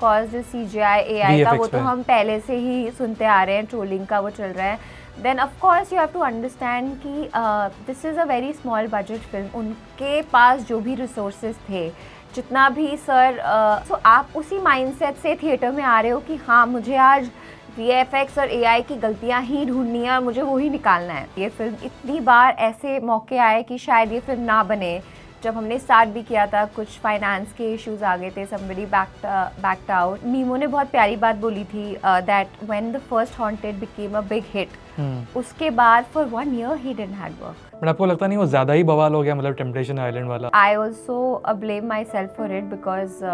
Cause जो CGI AI का VFX वो तो पे। हम पहले से ही सुनते आ रहे हैं, ट्रोलिंग का वो चल रहा है. Then of course you have to understand कि this is a very small budget film. उनके पास जो भी रिसोर्सेज थे, जितना भी सर, सो आप उसी माइंडसेट से थिएटर में आ रहे हो कि हाँ मुझे आज VFX और AI की गलतियाँ ही ढूंढनी है और मुझे वो ही निकालना है. ये फिल्म इतनी बार ऐसे मौके आए कि शायद ये फिल्म ना बने. जब हमने स्टार्ट भी किया था, कुछ फाइनेंस के इश्यूज आ गए थे, somebody backed out. मीमो ने बहुत प्यारी बात बोली थी that when the first Haunted became a big hit, उसके बाद for 1 year he didn't had work. But आपको लगता नहीं वो ज़्यादा ही बवाल हो गया, मतलब टेम्पटेशन आइलैंड वाला? I also blame myself for it because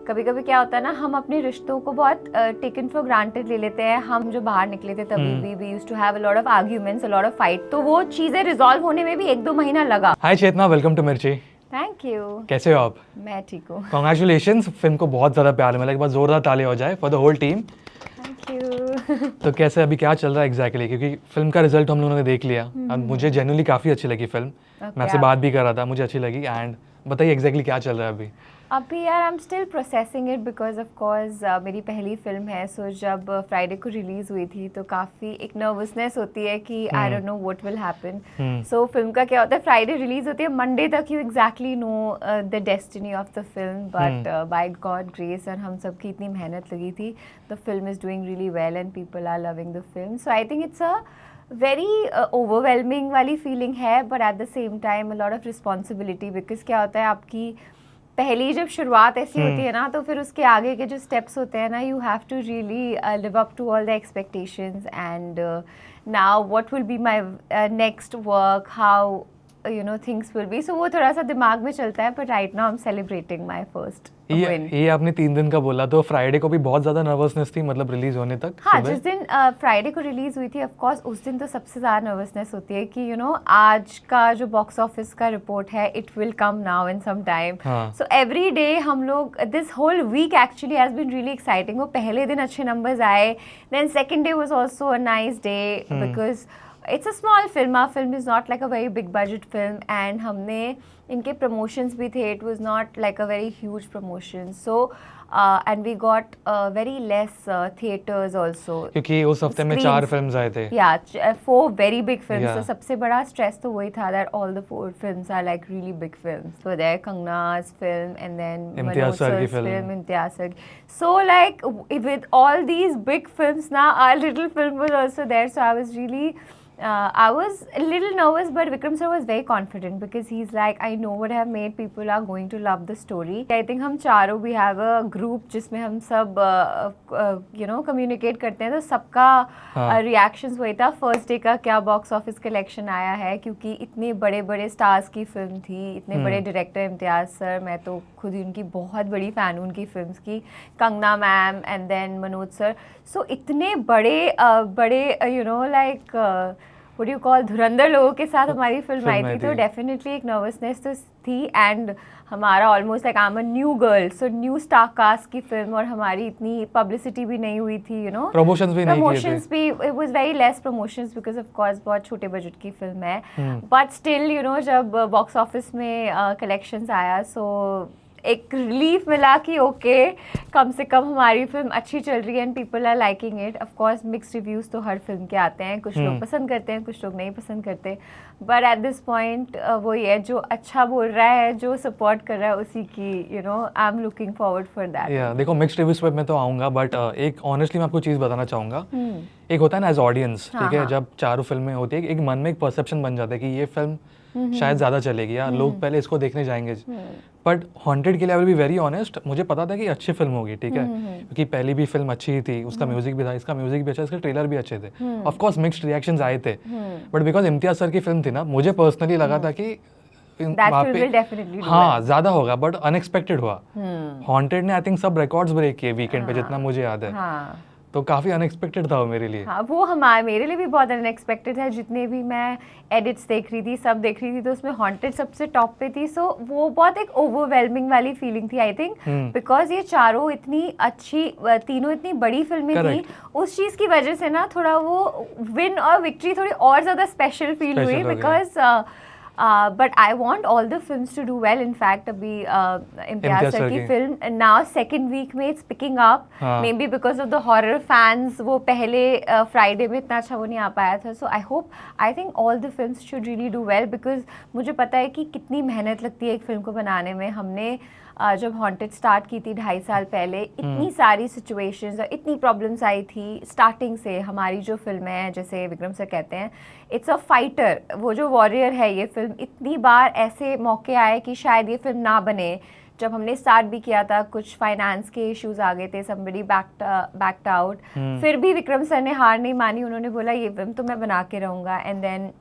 कभी कभी क्या होता है ना, हम अपने रिश्तों को बहुत टेकन फॉर ग्रांटेड ले लेते हैं. हम जो बाहर निकले थे तभी भी we used to have a lot of arguments, a lot of fight. तो वो चीज़ें रिजॉल्व होने में भी 1-2 महीना लगा. हाय चेतना, वेलकम टू मिर्ची. Thank you. कैसे हो आप? मैं ठीक हूँ. कॉन्ग्रेचुलेशंस, फिल्म को बहुत ज़्यादा प्यार मिला. एक बार जोरदार ताली हो जाए for the whole team. Thank you. तो कैसे अभी क्या चल रहा है एग्जैक्टली? क्योंकि फिल्म का रिजल्ट हम लोगों ने देख लिया और मुझे जेन्युइनली काफ़ी अच्छी लगी फिल्म. मैं आपसे बात भी कर रहा था, मुझे अच्छी लगी. एंड बताइए एग्जैक्टली क्या चल रहा है अभी? अभी यार I am still processing it because of course मेरी पहली फिल्म है. सो जब फ्राइडे को रिलीज़ हुई थी तो काफ़ी एक नर्वसनेस होती है कि आई don't know what will happen. So film का क्या होता है, फ्राइडे रिलीज़ होती है, मंडे तक you exactly know the destiny of the film. But by God grace और हम सब की इतनी मेहनत लगी थी, the film is doing really well and people are loving the film. So I think it's a very overwhelming वाली feeling है, but at the same time a lot of responsibility. Because क्या होता है, आपकी पहली जब शुरुआत ऐसी होती है ना, तो फिर उसके आगे के जो स्टेप्स होते हैं ना, you have to really live up to all the expectations. And now what will be my next work, how you know things will be. So वो थोड़ा सा दिमाग में चलता है. But right now I am celebrating my first win. ये आपने 3 दिन का बोला, तो फ्राइडे को भी बहुत ज़्यादा नर्वसनेस थी, मतलब रिलीज होने तक? हाँ, जिस दिन फ्राइडे को रिलीज हुई थी, ऑफ कोर्स उस दिन तो सबसे ज़्यादा नर्वसनेस होती है कि यू नो आज का जो बॉक्स ऑफिस का रिपोर्ट है, it will come now in some time. So every day हम लोग, this whole week actually has been really exciting. वो पहले दिन अच्छे नंबर्स आए, then second day was also a nice day because it's a small film. Our film is not like a very big budget film, and हमने इनके promotions भी थे. It was not like a very huge promotion. So and we got very less theaters also. क्योंकि उस हफ्ते में 4 films आए थे. Yeah, 4 very big films. Yeah. So सबसे बड़ा stress तो वही था that all the 4 films are like really big films. So there Kangna's film and then Imtiaz sir की film, Imtiaz sir. So like with all these big films now, our little film was also there. So I was really I was a little nervous, but Vikram sir was very confident because he's like, I know what I have made. People are going to love the story. I think हम चारों we have a group जिसमें हम सब you know communicate करते हैं. तो सबका reactions वही था. First day का क्या box office collection आया है, क्योंकि इतने बड़े बड़े stars की फिल्म थी, इतने बड़े director इम्तियाज सर. मैं तो खुद ही उनकी बहुत बड़ी फ़ैन हूँ, उनकी फिल्म्स की. Kangana ma'am and then Manoj sir. So इतने बड़े you know like what do you call धुरंधर लोगों के साथ हमारी फिल्म आई थी. तो डेफिनेटली एक नर्वसनेस तो थी. एंड हमारा almost like I am a new girl, so new star cast की फिल्म, और हमारी इतनी पब्लिसिटी भी नहीं हुई थी, यू नो प्रमोशंस भी नहीं किए थे. भी it was very less promotions because of course बहुत छोटे बजट की फिल्म है. बट स्टिल यू नो जब बॉक्स ऑफिस में कलेक्शंस आया, सो एक रिलीफ मिला कि ओके कम से कम हमारी फिल्म अच्छी चल रही है and people are liking it. Of course mixed reviews तो हर फिल्म के आते हैं. कुछ लोग पसंद करते हैं, कुछ लोग नहीं पसंद करते. बट एट दिस पॉइंट वही है, जो अच्छा बोल रहा है, जो सपोर्ट कर रहा है, उसी की you know I am looking forward for that. या देखो मिक्स्ड रिव्यूज़ पे मैं तो आऊँगा, बट एक ऑनेस्टली मैं आपको चीज़ बताना चाहूँगा. एक होता है ना एज ऑडियंस, ठीक है, जब चारों फिल्में होती है, एक मन में एक परसेप्शन बन जाता है कि ये फिल्म शायद ज़्यादा चलेगी या लोग पहले इसको देखने जाएंगे. बट हॉन्टेड के लिए I will be very honest, मुझे पता था कि अच्छी फिल्म होगी, ठीक है, क्योंकि पहली भी फिल्म अच्छी ही थी, उसका म्यूजिक भी था, इसका म्यूजिक भी अच्छा, इसके ट्रेलर भी अच्छे थे. ऑफ कोर्स मिक्स्ड रिएक्शंस आए थे, बट बिकॉज इम्तियाज सर की फिल्म थी ना, मुझे पर्सनली लगा था कि वहाँ पे हाँ ज़्यादा होगा, बट अनएक्सपेक्टेड हुआ. हॉन्टेड ने आई थिंक सब रिकॉर्ड्स ब्रेक किए वीकेंड पे, जितना मुझे याद है. तो काफ़ी अनएक्सपेक्टेड था वो मेरे लिए. हाँ, वो मेरे लिए भी बहुत अनएक्सपेक्टेड है. जितने भी मैं एडिट्स देख रही थी, सब देख रही थी, तो उसमें हॉन्टेड सबसे टॉप पे थी. सो वो बहुत एक ओवरवेलमिंग वाली फीलिंग थी आई थिंक, बिकॉज ये चारों इतनी अच्छी, तीनों इतनी बड़ी फिल्में थी. उस चीज़ की वजह से ना थोड़ा वो विन और विक्ट्री थोड़ी और ज़्यादा स्पेशल फील हुई. Because but I want all the films to do well. In fact अभी इम्तियाज सर की फिल्म नाउ सेकेंड वीक में it's picking up, maybe because of the horror fans. वो पहले फ्राइडे में इतना अच्छा वो नहीं आ पाया था. So I think all the films should really do well, because मुझे पता है कि कितनी मेहनत लगती है एक फिल्म को बनाने में. हमने जब हॉन्टेड स्टार्ट की थी 2.5 साल पहले, इतनी सारी सिचुएशंस और इतनी प्रॉब्लम्स आई थी स्टार्टिंग से. हमारी जो फिल्म है, जैसे विक्रम सर कहते हैं, इट्स अ फाइटर. वो जो वॉरियर है ये फिल्म, इतनी बार ऐसे मौके आए कि शायद ये फिल्म ना बने. जब हमने स्टार्ट भी किया था, कुछ फाइनेंस के इश्यूज आ गए थे, somebody backed out. फिर भी विक्रम सर ने हार नहीं मानी. उन्होंने बोला ये फिल्म तो मैं बना के रहूँगा. And then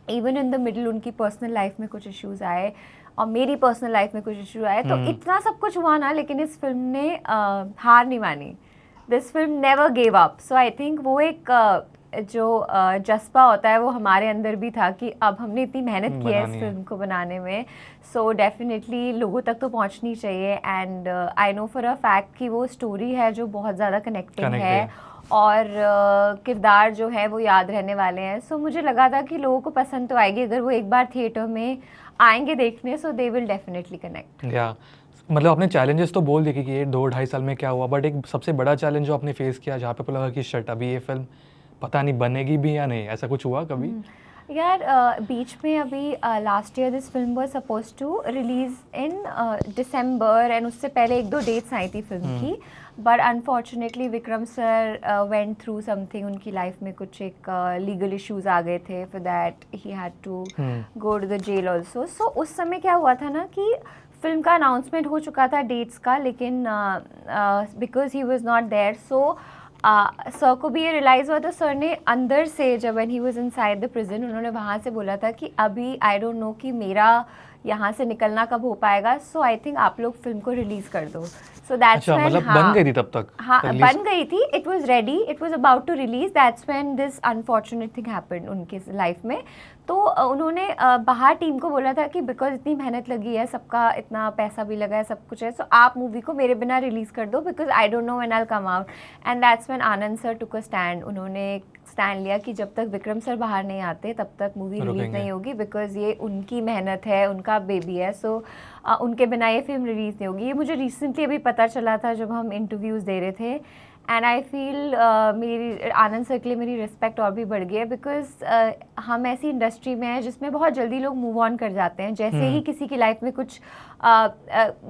even in the middle उनकी पर्सनल लाइफ में कुछ इश्यूज आए और मेरी पर्सनल लाइफ में कुछ इशू आए. तो इतना सब कुछ हुआ ना, लेकिन इस फिल्म ने हार नहीं मानी. This film never gave up. So I think वो एक जो जज्बा होता है वो हमारे अंदर भी था कि अब हमने इतनी मेहनत की है इस फिल्म को बनाने में, सो डेफिनेटली लोगों तक तो पहुंचनी चाहिए. And I know for a fact कि वो स्टोरी है जो बहुत ज़्यादा कनेक्टिंग है और किरदार जो है वो याद रहने वाले हैं. सो मुझे लगा था कि लोगों को पसंद तो आएगी अगर वो एक बार थिएटर में आएंगे देखने. सो दे विल डेफिनेटली कनेक्ट. या मतलब आपने चैलेंजेस तो बोल दिए कि ये 2-2.5 साल में क्या हुआ, बट एक सबसे बड़ा चैलेंज जो आपने फेस किया जहाँ पे आपको लगा कि शट अभी ये फिल्म पता नहीं बनेगी भी या नहीं, ऐसा कुछ हुआ कभी? यार बीच में अभी last year this film was suppose to release in December and उससे पहले 1-2 डेट्स आई थी फिल्म की. But unfortunately Vikram sir went through something. उनकी लाइफ में कुछ एक लीगल इश्यूज आ गए थे. For that he had to go to the jail also. So उस समय क्या हुआ था ना कि फिल्म का अनाउंसमेंट हो चुका था डेट्स का, लेकिन because he was not there. So sir को भी ये रियलाइज़ हुआ था. सर ने अंदर से जब when he was inside the prison, उन्होंने वहाँ से बोला था कि अभी आई डोंट नो कि मेरा यहाँ से निकलना कब हो पाएगा. सो आई थिंक आप लोग फिल्म को रिलीज़ कर दो. सो दैट्स व्हेन, मतलब बन गई थी तब तक? हाँ, बन गई थी. It was ready, it was about to release. That's when this unfortunate thing happened उनकी लाइफ में. तो उन्होंने बाहर टीम को बोला था कि बिकॉज इतनी मेहनत लगी है, सबका इतना पैसा भी लगा है, सब कुछ है, सो आप मूवी को मेरे बिना रिलीज़ कर दो because I don't know when I will come out. And that's when Anand sir took a stand. उन्होंने स्टैंड लिया कि जब तक विक्रम सर बाहर नहीं आते तब तक मूवी रिलीज़ नहीं होगी, बिकॉज ये उनकी मेहनत है, उनका बेबी है. सो उनके बिना ये फिल्म रिलीज़ नहीं होगी. ये मुझे रिसेंटली अभी पता चला था जब हम इंटरव्यूज़ दे रहे थे. एंड आई फील मेरी आनंद सर के लिए मेरी रिस्पेक्ट और भी बढ़ गई है, बिकॉज हम ऐसी इंडस्ट्री में हैं जिसमें बहुत जल्दी लोग मूव ऑन कर जाते हैं. जैसे ही किसी की लाइफ में कुछ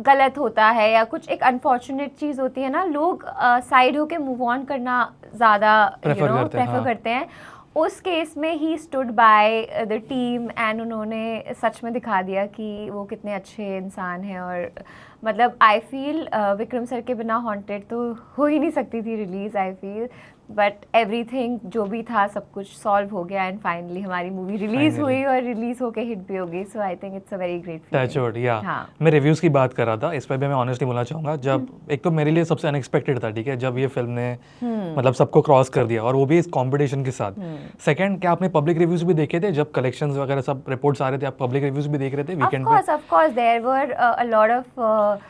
गलत होता है या कुछ एक अनफॉर्चुनेट चीज़ होती है ना, लोग साइड होके मूव ऑन करना ज़्यादा प्रेफर करते हैं. उस केस में he stood by the team and उन्होंने सच में दिखा दिया कि वो कितने अच्छे इंसान हैं. और मतलब आई फील विक्रम सर के बिना हॉन्टेड तो हो ही नहीं सकती थी release. I feel but everything जो भी था सब कुछ सॉल्व हो गया एंड फाइनली हमारी मूवी रिलीज हुई और रिलीज होके हिट भी हो गई. So I think it's a very great feeling. या मैं रिव्यूज़ की बात कर रहा था, इस पर भी मैं ऑनेस्टली बोलना चाहूँगा. जब एक तो मेरे लिए सबसे अनएक्सपेक्टेड था, ठीक है, जब ये फिल्म ने मतलब सबको क्रॉस कर दिया और वो भी इस कॉम्पिटिशन के साथ. सेकंड, क्या आपने पब्लिक रिव्यूज़ भी देखे थे जब कलेक्शंस वगैरह सब रिपोर्ट्स आ रहे थे? आप पब्लिक रिव्यूज़ भी देख रहे थे वीकेंड पे? Of course there were a lot of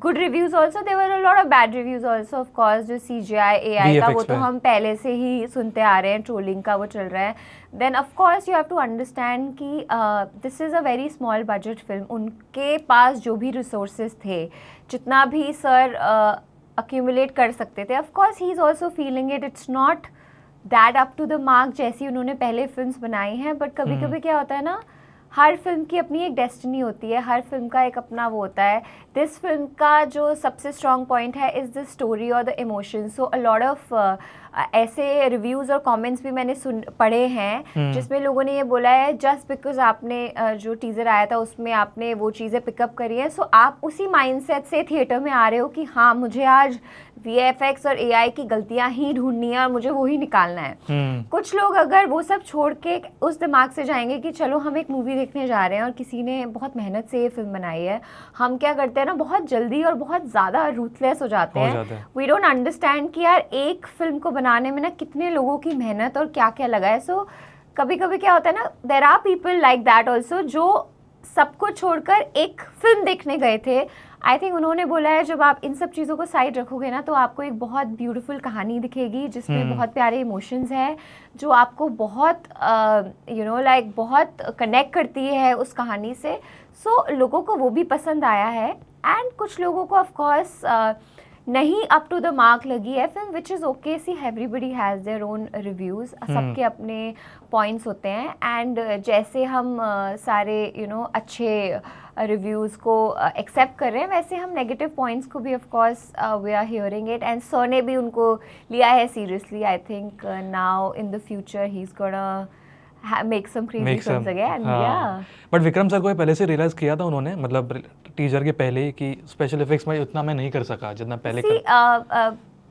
good reviews also. There were a lot of bad reviews also, of course. जो CGI AI का वो तो हम पहले से ही सुनते आ रहे हैं, ट्रोलिंग का वो चल रहा है. Then of course you have to understand कि this is a very small budget film. उनके पास जो भी resources थे, जितना भी सर accumulate कर सकते थे, of course he is also feeling it. It's not that up to the mark जैसी उन्होंने पहले फिल्म्स बनाई हैं. बट कभी कभी क्या होता है ना, हर फिल्म की अपनी एक डेस्टिनी होती है, हर फिल्म का एक अपना वो होता है. दिस फिल्म का जो सबसे स्ट्रॉन्ग पॉइंट है इज़ द स्टोरी और the emotion. So a lot of ऐसे रिव्यूज़ और कमेंट्स भी मैंने पढ़े हैं जिसमें लोगों ने ये बोला है जस्ट बिकॉज आपने जो टीज़र आया था उसमें आपने वो चीज़ें पिकअप करी हैं, सो आप उसी माइंडसेट से थिएटर में आ रहे हो कि हाँ मुझे आज VFX और AI की गलतियाँ ही ढूंढनी है और मुझे वो ही निकालना है. कुछ लोग अगर वो सब छोड़ के उस दिमाग से जाएंगे कि चलो हम एक मूवी देखने जा रहे हैं और किसी ने बहुत मेहनत से ये फिल्म बनाई है, हम क्या करते हैं ना बहुत जल्दी और बहुत ज़्यादा रूथलेस हो जाते हैं. वी डोंट अंडरस्टैंड कि यार एक फिल्म को बनाने में ना कितने लोगों की मेहनत और क्या क्या लगा है. सो कभी कभी क्या होता है ना, there are people like that also जो सब कुछ छोड़कर एक फिल्म देखने गए थे. आई थिंक उन्होंने बोला है जब आप इन सब चीज़ों को साइड रखोगे ना तो आपको एक बहुत ब्यूटीफुल कहानी दिखेगी जिसमें बहुत प्यारे इमोशंस है जो आपको बहुत लाइक बहुत कनेक्ट करती है उस कहानी से. सो लोगों को वो भी पसंद आया है एंड कुछ लोगों को ऑफ कोर्स नहीं अप टू द मार्क लगी है film, which is okay. See everybody has their own reviews, सबके अपने पॉइंट्स होते हैं एंड जैसे हम सारे अच्छे रिव्यूज़ को एक्सेप्ट कर रहे हैं वैसे हम नेगेटिव पॉइंट्स को भी of course we are hearing it and sir ने भी उनको लिया है seriously. I think now in the future he is gonna make some crazy films again. Yeah. But Vikram sir को पहले से रियलाइज किया था उन्होंने, मतलब टीजर के पहले ही, कि स्पेशल इफेक्ट्स में उतना मैं नहीं कर सका जितना पहले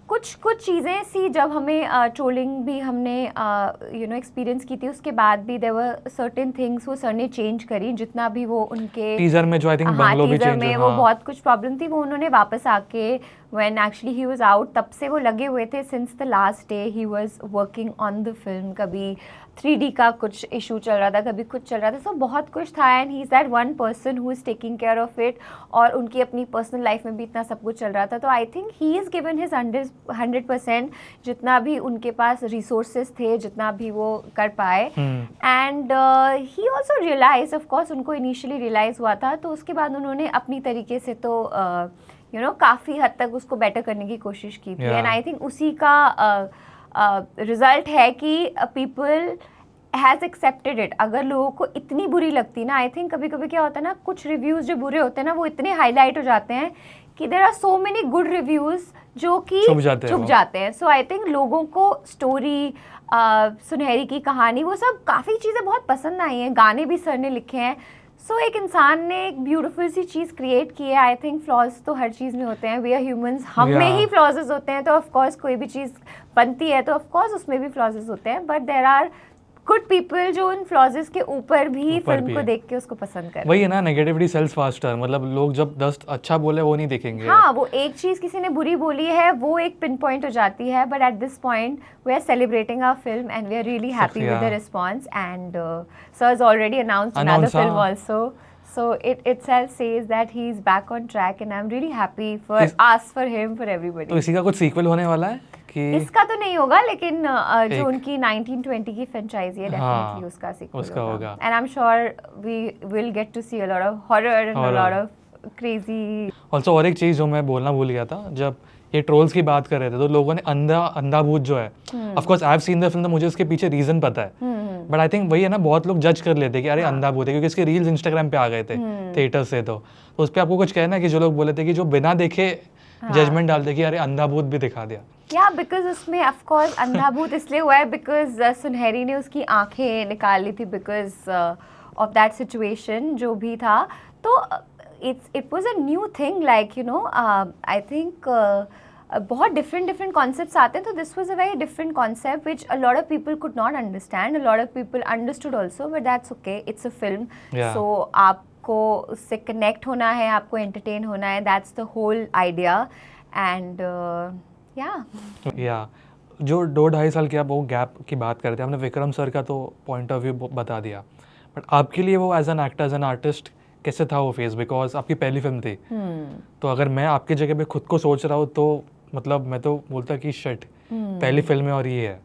कुछ चीज़ें सी जब हमें ट्रोलिंग भी हमने एक्सपीरियंस की थी उसके बाद भी देयर वर सर्टेन थिंग्स वो सर ने चेंज करी. जितना भी वो उनके टीजर में जो आई थिंक बंगलो भी चेंज वो बहुत कुछ प्रॉब्लम थी वो उन्होंने वापस आके when actually he was out तब से वो लगे हुए थे. since the last day he was working on the film. कभी 3D का कुछ इशू चल रहा था, कभी कुछ चल रहा था, so बहुत कुछ था and he is that one person who is taking care of it. और उनकी अपनी पर्सनल लाइफ में भी इतना सब कुछ चल रहा था तो I think he is given his 100% जितना भी उनके पास रिसोर्सेज थे, जितना भी वो कर पाए. And he also realise, of course उनको इनिशियली रियलाइज़ हुआ था तो उसके बाद उन्होंने अपनी तरीके से तो काफ़ी हद तक उसको बेटर करने की कोशिश की थी. एंड आई थिंक उसी का रिजल्ट है कि पीपल हैज़ एक्सेप्टेड इट. अगर लोगों को इतनी बुरी लगती ना, आई थिंक कभी कभी क्या होता है ना, कुछ रिव्यूज़ जो बुरे होते हैं ना वो इतने हाईलाइट हो जाते हैं कि there are so many good reviews जो कि छुप जाते हैं. सो आई थिंक लोगों को स्टोरी, सुनहरी की कहानी, वो सब काफ़ी चीज़ें बहुत पसंद आई हैं. गाने भी सर ने लिखे हैं. सो एक इंसान ने एक ब्यूटीफुल सी चीज़ क्रिएट की है. आई थिंक फ्लॉज तो हर चीज़ में होते हैं, वी आर ह्यूमंस, हम में ही फ्लॉजेस होते हैं. तो ऑफ कोर्स कोई भी चीज़ बनती है तो ऑफ कोर्स उसमें भी फ्लॉजेस होते हैं. But there are good people जो उन फ्लॉजेस के ऊपर भी फिल्म को देख के उसको पसंद करें. वही है ना, नेगेटिविटी सेल्स फास्टर. मतलब लोग जब 10 अच्छा बोले वो नहीं देखेंगे. हाँ, वो एक चीज़ किसी ने बुरी बोली है वो एक पिन पॉइंट हो जाती है. But at this point we are celebrating our film and we are really happy with the response. And sir has already announced another film also. So it itself says that he is back on track and I'm really happy for us, for him, for everybody. तो इसी का कुछ sequel होने वाला है कि इसका तो नहीं होगा लेकिन जो उनकी 1920 की फ्रेंचाइजी है डेफिनेटली उसका सीक्वल होगा. And I'm sure we will get to see a lot of horror and a lot of crazy. Also और एक चीज़ जो मैं बोलना भूल गया था, जब ये ट्रोल्स की बात कर रहे थे तो लोगों ने अंधाभूत जो है, of course I have seen the film तो मुझे उसके पीछे रीजन पता है. बट आई थिंक वही है ना, बहुत लोग जज कर लेते हैं कि अरे अंधाभूत है क्योंकि इसके रील्स इंस्टाग्राम पे आ गए थे थिएटर से. तो उस पर आपको कुछ कहना है कि जो लोग बोले थे कि जो बिना देखे जजमेंट डालते कि अरे अंधाभूत भी दिखा दिया. या बिकॉज उसमें ऑफ कोर्स अंधाभूत इसलिए हुआ है बिकॉज सुनहरी ने उसकी आंखें निकाल ली थी बिकॉज ऑफ दैट सिचुएशन जो भी था. तो it was a new thing, like I think बहुत different concepts आते हैं. तो this was a very different concept which a lot of people could not understand. A lot of people understood also, but that's okay. It's a film. So आपको उससे connect होना है, आपको entertain होना है. That's the whole idea. And yeah. जो 2-2.5 साल के आप वो गैप की बात करते हैं, हमने विक्रम सर का तो पॉइंट ऑफ व्यू बता दिया. बट आपके लिए वो as an actor, as an artist कैसे था वो फेज? बिकॉज आपकी पहली फिल्म थी. तो अगर मैं आपकी जगह पे खुद को सोच रहा हूँ तो मतलब मैं तो बोलता कि शिट, पहली फिल्म है और ये है.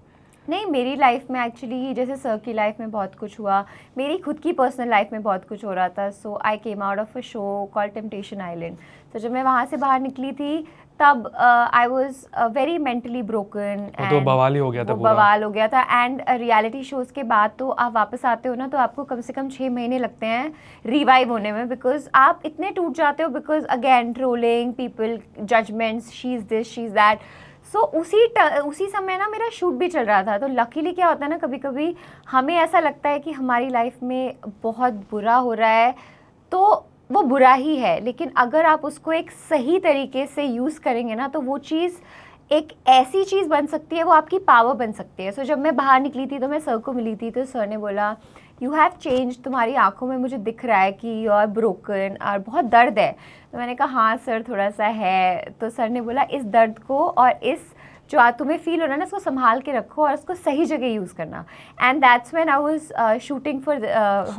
नहीं, मेरी लाइफ में एक्चुअली जैसे सर की लाइफ में बहुत कुछ हुआ, मेरी खुद की पर्सनल लाइफ में बहुत कुछ हो रहा था. So I came out of a show called Temptation Island. तो जब मैं वहाँ से बाहर निकली थी तब I was very mentally broken. तो बवाल ही हो गया था, बवाल हो गया था. एंड रियलिटी शोज़ के बाद तो आप वापस आते हो ना तो आपको कम से कम 6 महीने लगते हैं रिवाइव होने में, बिकॉज आप इतने टूट जाते हो. Because again trolling, people judgments, she is this, she is that. So उसी समय ना मेरा शूट भी चल रहा था. तो लकीली क्या होता है ना, कभी कभी हमें ऐसा लगता है कि हमारी लाइफ में बहुत बुरा हो रहा है तो वो बुरा ही है, लेकिन अगर आप उसको एक सही तरीके से यूज़ करेंगे ना तो वो चीज़ एक ऐसी चीज़ बन सकती है, वो आपकी पावर बन सकती है. सो जब मैं बाहर निकली थी तो मैं सर को मिली थी तो सर ने बोला यू हैव चेंज, तुम्हारी आंखों में मुझे दिख रहा है कि यू आर ब्रोकन और बहुत दर्द है. तो मैंने कहा हाँ सर थोड़ा सा है. तो सर ने बोला इस दर्द को और इस जो तुम्हें फील हो रहा है ना इसको संभाल के रखो और उसको सही जगह यूज़ करना. And that's when I was shooting for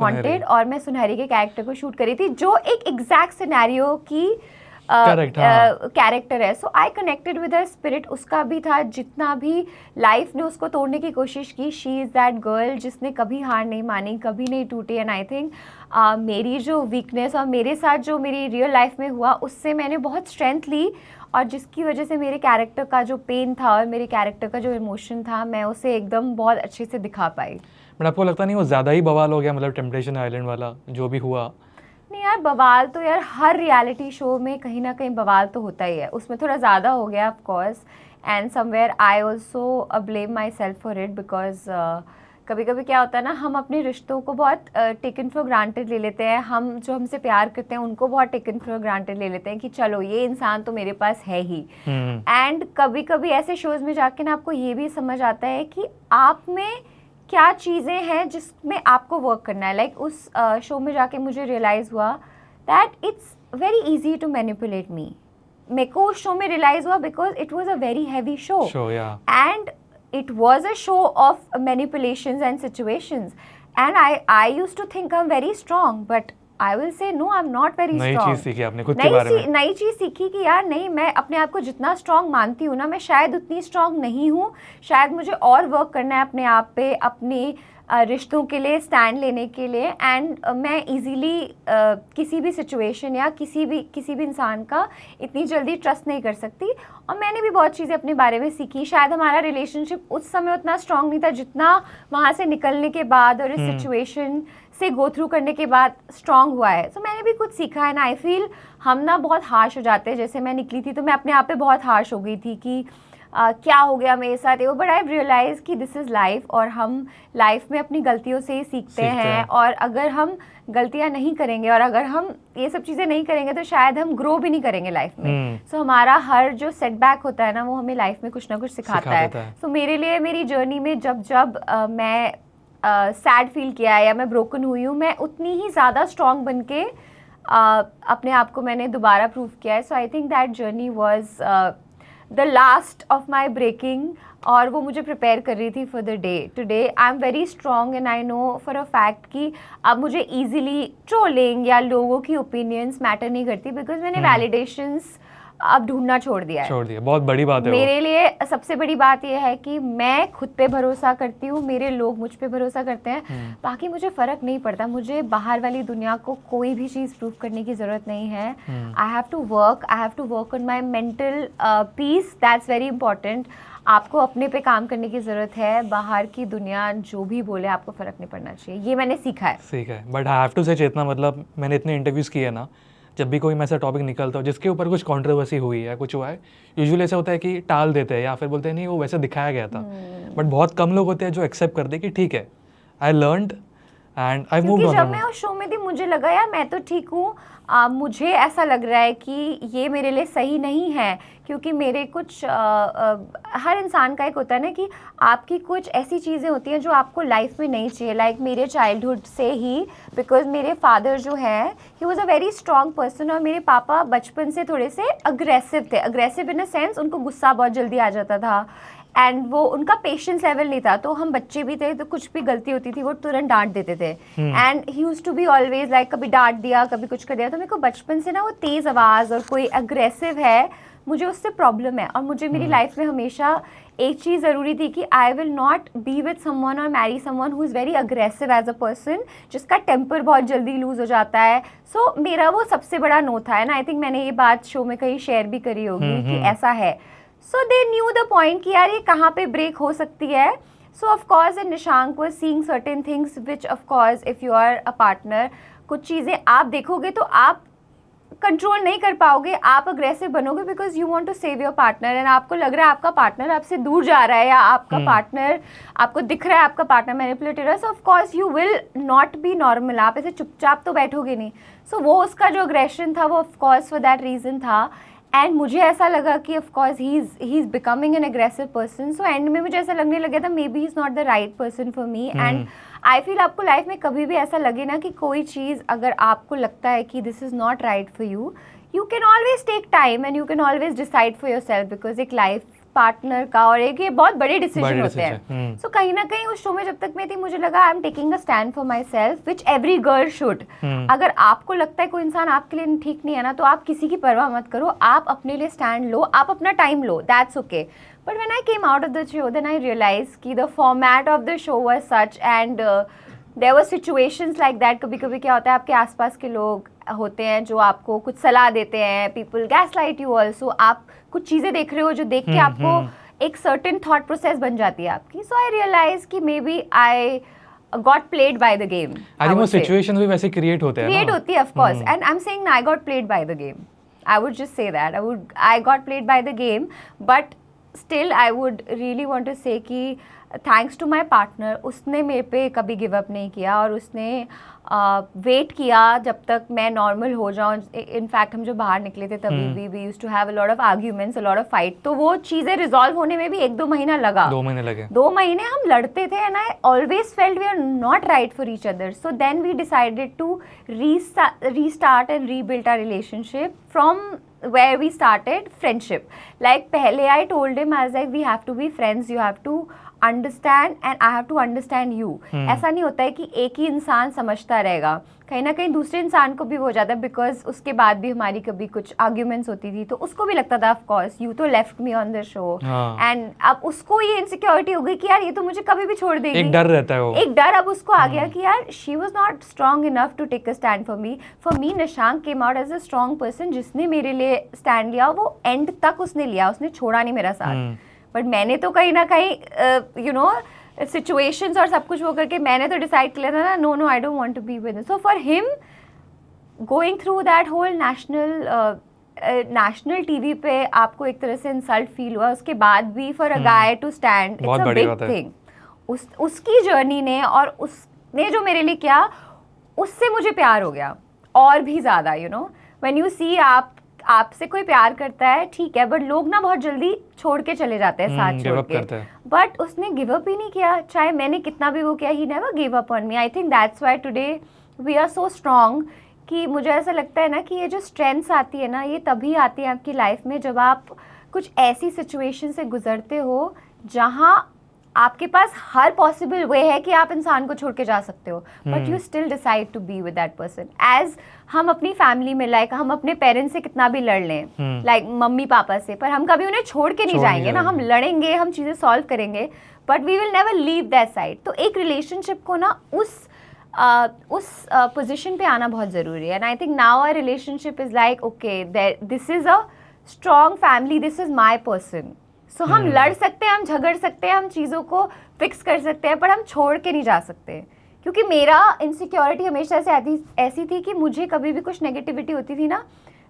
haunted और मैं सुनहरी के कैरेक्टर को शूट करी थी जो एक एग्जैक्ट सिनेरियो की Correct, हाँ. कैरेक्टर है. So I connected with her spirit. उसका भी था, जितना भी लाइफ ने उसको तोड़ने की कोशिश की, शी इज़ दैट गर्ल जिसने कभी हार नहीं मानी, कभी नहीं टूटी. एंड आई थिंक मेरी जो वीकनेस और मेरे साथ जो मेरी रियल लाइफ में हुआ, उससे मैंने बहुत स्ट्रेंथ ली, और जिसकी वजह से मेरे कैरेक्टर का जो पेन था और मेरे कैरेक्टर का जो इमोशन था, मैं उसे एकदम बहुत अच्छे से दिखा पाई. बट आपको लगता नहीं वो ज़्यादा ही बवाल हो गया, मतलब टेम्पटेशन आइलैंड वाला जो भी हुआ? नहीं यार, बवाल तो यार हर रियलिटी शो में कहीं ना कहीं बवाल तो होता ही है. उसमें थोड़ा ज़्यादा हो गया of course, and somewhere I also blame my self for it, because कभी कभी क्या होता है ना, हम अपने रिश्तों को बहुत टेकन फॉर ग्रांटेड ले लेते हैं. हम जो हमसे प्यार करते हैं उनको बहुत टेकन फॉर ग्रांटेड ले लेते हैं कि चलो ये इंसान तो मेरे पास है ही. एंड कभी कभी ऐसे शोज में जाके ना आपको ये भी समझ आता है कि आप में क्या चीज़ें हैं जिसमें आपको वर्क करना है. लाइक उस शो में जाके मुझे रियलाइज़ हुआ that it's very easy to manipulate me. मेरे को उस शो में रियलाइज़ हुआ because it was a very heavy show, and it was a show of manipulations and situations, and I used to think I'm very strong, but I will say no, I'm not very strong. नई चीज़ सीखी आपने खुद के बारे में? नई चीज़ सीखी कि यार नहीं, मैं अपने आप को जितना स्ट्रांग मानती हूँ ना, मैं शायद उतनी स्ट्रांग नहीं हूँ. शायद मुझे और वर्क करना है अपने आप पे, अपने रिश्तों के लिए स्टैंड लेने के लिए. एंड मैं इजीली किसी भी सिचुएशन या किसी भी इंसान का इतनी जल्दी ट्रस्ट नहीं कर सकती. और मैंने भी बहुत चीज़ें अपने बारे में सीखी. शायद हमारा रिलेशनशिप उस समय उतना स्ट्रांग नहीं था जितना वहाँ से निकलने के बाद और इस सिचुएशन से गो थ्रू करने के बाद स्ट्रांग हुआ है. तो मैंने भी कुछ सीखा है ना. आई फील हम ना बहुत हार्श हो जाते हैं. जैसे मैं निकली थी तो मैं अपने आप पे बहुत हार्श हो गई थी कि क्या हो गया मेरे साथ वो. बट आई रियलाइज कि दिस इज़ लाइफ, और हम लाइफ में अपनी गलतियों से ही सीखते हैं. और अगर हम गलतियां नहीं करेंगे और अगर हम ये सब चीज़ें नहीं करेंगे तो शायद हम ग्रो भी नहीं करेंगे लाइफ में. सो हमारा हर जो सेटबैक होता है ना, वो हमें लाइफ में कुछ ना कुछ सिखाता है. सो मेरे लिए मेरी जर्नी में जब मैं सैड फील किया है या मैं ब्रोकन हुई हूँ, मैं उतनी ही ज़्यादा स्ट्रॉन्ग बन के अपने आप को मैंने दोबारा प्रूव किया है. So I think that journey was the last of my breaking, और वो मुझे प्रिपेयर कर रही थी for the day. Today I am very strong, and I know for a fact कि अब मुझे ईजिली ट्रोलिंग या लोगों की ओपिनियंस मैटर नहीं करती, बिकॉज मैंने वैलिडेशंस अब ढूंढना छोड़ दिया है. बहुत बड़ी बात है मेरे लिए सबसे बड़ी बात यह है कि मैं खुद पे भरोसा करती हूँ, मेरे लोग मुझ पे भरोसा करते हैं. बाकी मुझे फ़र्क नहीं पड़ता. मुझे बाहर वाली दुनिया को कोई भी चीज़ प्रूव करने की ज़रूरत नहीं है. I have to work on my mental peace. That's very important. आपको अपने पे काम करने की ज़रूरत है. बाहर की दुनिया जो भी बोले आपको फ़र्क नहीं पड़ना चाहिए. ये मैंने सीखा है. बट आई हैव टू से चेतना, मतलब मैंने इतने इंटरव्यूज़ किए ना, जब भी कोई ऐसा टॉपिक निकलता हो जिसके ऊपर कुछ कंट्रोवर्सी हुई है, कुछ हुआ है, यूजुअली ऐसा होता है कि टाल देते हैं या फिर बोलते हैं नहीं वो वैसे दिखाया गया था. बट बहुत कम लोग होते हैं जो एक्सेप्ट करते हैं कि ठीक है, I learned and I moved on. जब मैं उस शो में थी मुझे लगा यार मैं तो ठीक हूँ. मुझे ऐसा लग रहा है कि ये मेरे लिए सही नहीं है, क्योंकि मेरे कुछ हर इंसान का एक होता है ना कि आपकी कुछ ऐसी चीज़ें होती हैं जो आपको लाइफ में नहीं चाहिए. लाइक मेरे चाइल्डहुड से ही, बिकॉज मेरे फादर जो है he was a very strong person, और मेरे पापा बचपन से थोड़े से अग्रेसिव थे. अग्रेसिव इन अ सेंस उनको गुस्सा बहुत जल्दी आ जाता था, एंड वो उनका पेशेंस लेवल नहीं था. तो हम बच्चे भी थे तो कुछ भी गलती होती थी वो तुरंत डांट देते थे. And he used to be always like, कभी डांट दिया कभी कुछ कर दिया. तो मेरे को बचपन से ना वो तेज़ आवाज़ और कोई अग्रेसिव है, मुझे उससे प्रॉब्लम है. और मुझे मेरी लाइफ में हमेशा एक चीज़ ज़रूरी थी कि I will not be with someone और marry someone who is very aggressive as a person, जिसका टेम्पर बहुत जल्दी लूज़ हो जाता है. सो मेरा वो सबसे बड़ा नो था. एंड आई थिंक मैंने ये बात शो में कहीं शेयर भी करी होगी कि ऐसा है. So they knew the point कि यार ये कहाँ पे ब्रेक हो सकती है. So of course and Nishank was seeing certain things which of course if you are a partner, कुछ चीज़ें आप देखोगे तो आप कंट्रोल नहीं कर पाओगे, आप अग्रेसिव बनोगे because you want to save your partner. And आपको लग रहा है आपका पार्टनर आपसे दूर जा रहा है, या आपका पार्टनर आपको दिख रहा है आपका पार्टनर मैनिपुलेटर है. सो of course you will not B normal. आप ऐसे चुपचाप तो बैठोगे नहीं. सो वो उसका जो अग्रेशन था वो of course for that reason था. एंड मुझे ऐसा लगा कि of course he is becoming an aggressive person. So and में मुझे ऐसा लगने लगा था may be he is not the right person for me. And I feel आपको लाइफ में कभी भी ऐसा लगे ना कि कोई चीज़ अगर आपको लगता है कि this is not right for you, you can always take time and you can always decide for yourself, because एक लाइफ पार्टनर का, और एक ये बहुत बड़े डिसीजन होते हैं। हम्म। सो कहीं ना कहीं उस शो में जब तक मैं थी मुझे लगा I am taking a stand for my self which every girl should. अगर आपको लगता है कोई इंसान आपके लिए ठीक नहीं है ना, तो आप किसी की परवाह मत करो, आप अपने लिए स्टैंड लो, आप अपना टाइम लो, that's okay. But when I came out of the show then I realise कि the format of the show was such and there were situations like that. कभी कभी क्या होता है, आपके आसपास के लोग होते हैं जो आपको कुछ सलाह देते हैं, पीपल गैसलाइट यू ऑल्सो, आप कुछ चीज़ें देख रहे हो जो देख के आपको एक सर्टेन थॉट प्रोसेस बन जाती है आपकी। सो आई रियलाइज कि maybe I got played by the game. I think वो सिचुएशंस भी वैसे क्रिएट होते हैं, क्रिएट होती है of course, and I am saying I got played by the game. I would just say that I got played by the game, but still I would really want to say कि thanks to my partner, उसने मेरे पे कभी give up नहीं किया और उसने wait किया जब तक मैं नॉर्मल हो जाऊँ। इनफैक्ट हम जो बाहर निकले थे तभी भी we used to have a lot of arguments, a lot of fight, तो वो चीज़ें रिजॉल्व होने में भी 1-2 महीना लगा। 2 महीने लगे। 2 महीने हम लड़ते थे and I always felt we are not right for each other. So then we decided to restart and rebuild our relationship from where we started friendship. Like पहले I told him, I was like, we have to be friends, you have to understand and I have to understand you. ऐसा नहीं होता है कि एक ही इंसान समझता रहेगा, कहीं ना कहीं दूसरे इंसान को भी हो जाता है, बिकॉज उसके बाद भी हमारी कभी कुछ आर्ग्यूमेंट्स होती थी तो उसको भी लगता था ऑफ कोर्स यू तो left me on the show, and अब उसको ये इनसिक्योरिटी हो गई कि यार ये तो मुझे कभी भी छोड़ देगी। एक डर रहता है वो, एक डर अब उसको आ गया कि यार she was not strong enough to take a stand for me. For me Nishank came out as a strong person जिसने मेरे लिए स्टैंड लिया, वो एंड तक उसने लिया, उसने छोड़ा नहीं मेरा साथ। बट मैंने तो कहीं ना कहीं यू नो सिचुएशंस और सब कुछ वो करके मैंने तो डिसाइड किया था ना, no I don't want to be with him. So for him going through that whole national TV पे आपको एक तरह से इंसल्ट फील हुआ, उसके बाद भी for a guy to stand it's a big thing. उसकी जर्नी ने और उसने जो मेरे लिए किया उससे मुझे प्यार हो गया और भी ज़्यादा। You know when you see आपसे कोई प्यार करता है ठीक है, बट लोग ना बहुत जल्दी छोड़ के चले जाते हैं साथ छोड़ के, बट उसने गिव अप ही नहीं किया, चाहे मैंने कितना भी वो किया, he never give up on me. I think that's why today we are so strong कि मुझे ऐसा लगता है ना कि ये जो स्ट्रेंथ्स आती है ना, ये तभी आती है आपकी लाइफ में जब आप कुछ ऐसी सिचुएशन से गुजरते हो जहाँ आपके पास हर पॉसिबल वे है कि आप इंसान को छोड़ के जा सकते हो, but you still decide to be with that person. As हम अपनी फैमिली में लाइक हम अपने पेरेंट्स से कितना भी लड़ लें, लाइक मम्मी पापा से, पर हम कभी उन्हें छोड़ के नहीं जाएंगे ना, हम लड़ेंगे, हम चीज़ें सॉल्व करेंगे, but we will never leave that side. तो एक रिलेशनशिप को ना उस पोजिशन पे आना बहुत ज़रूरी है। And I think now our relationship is like okay this is a strong family, this is my person. So हम लड़ सकते हैं, हम झगड़ सकते हैं, हम चीज़ों को फिक्स कर सकते हैं, पर हम छोड़ के नहीं जा सकते। क्योंकि मेरा इनसिक्योरिटी हमेशा से ऐसी थी कि मुझे कभी भी कुछ नेगेटिविटी होती थी ना,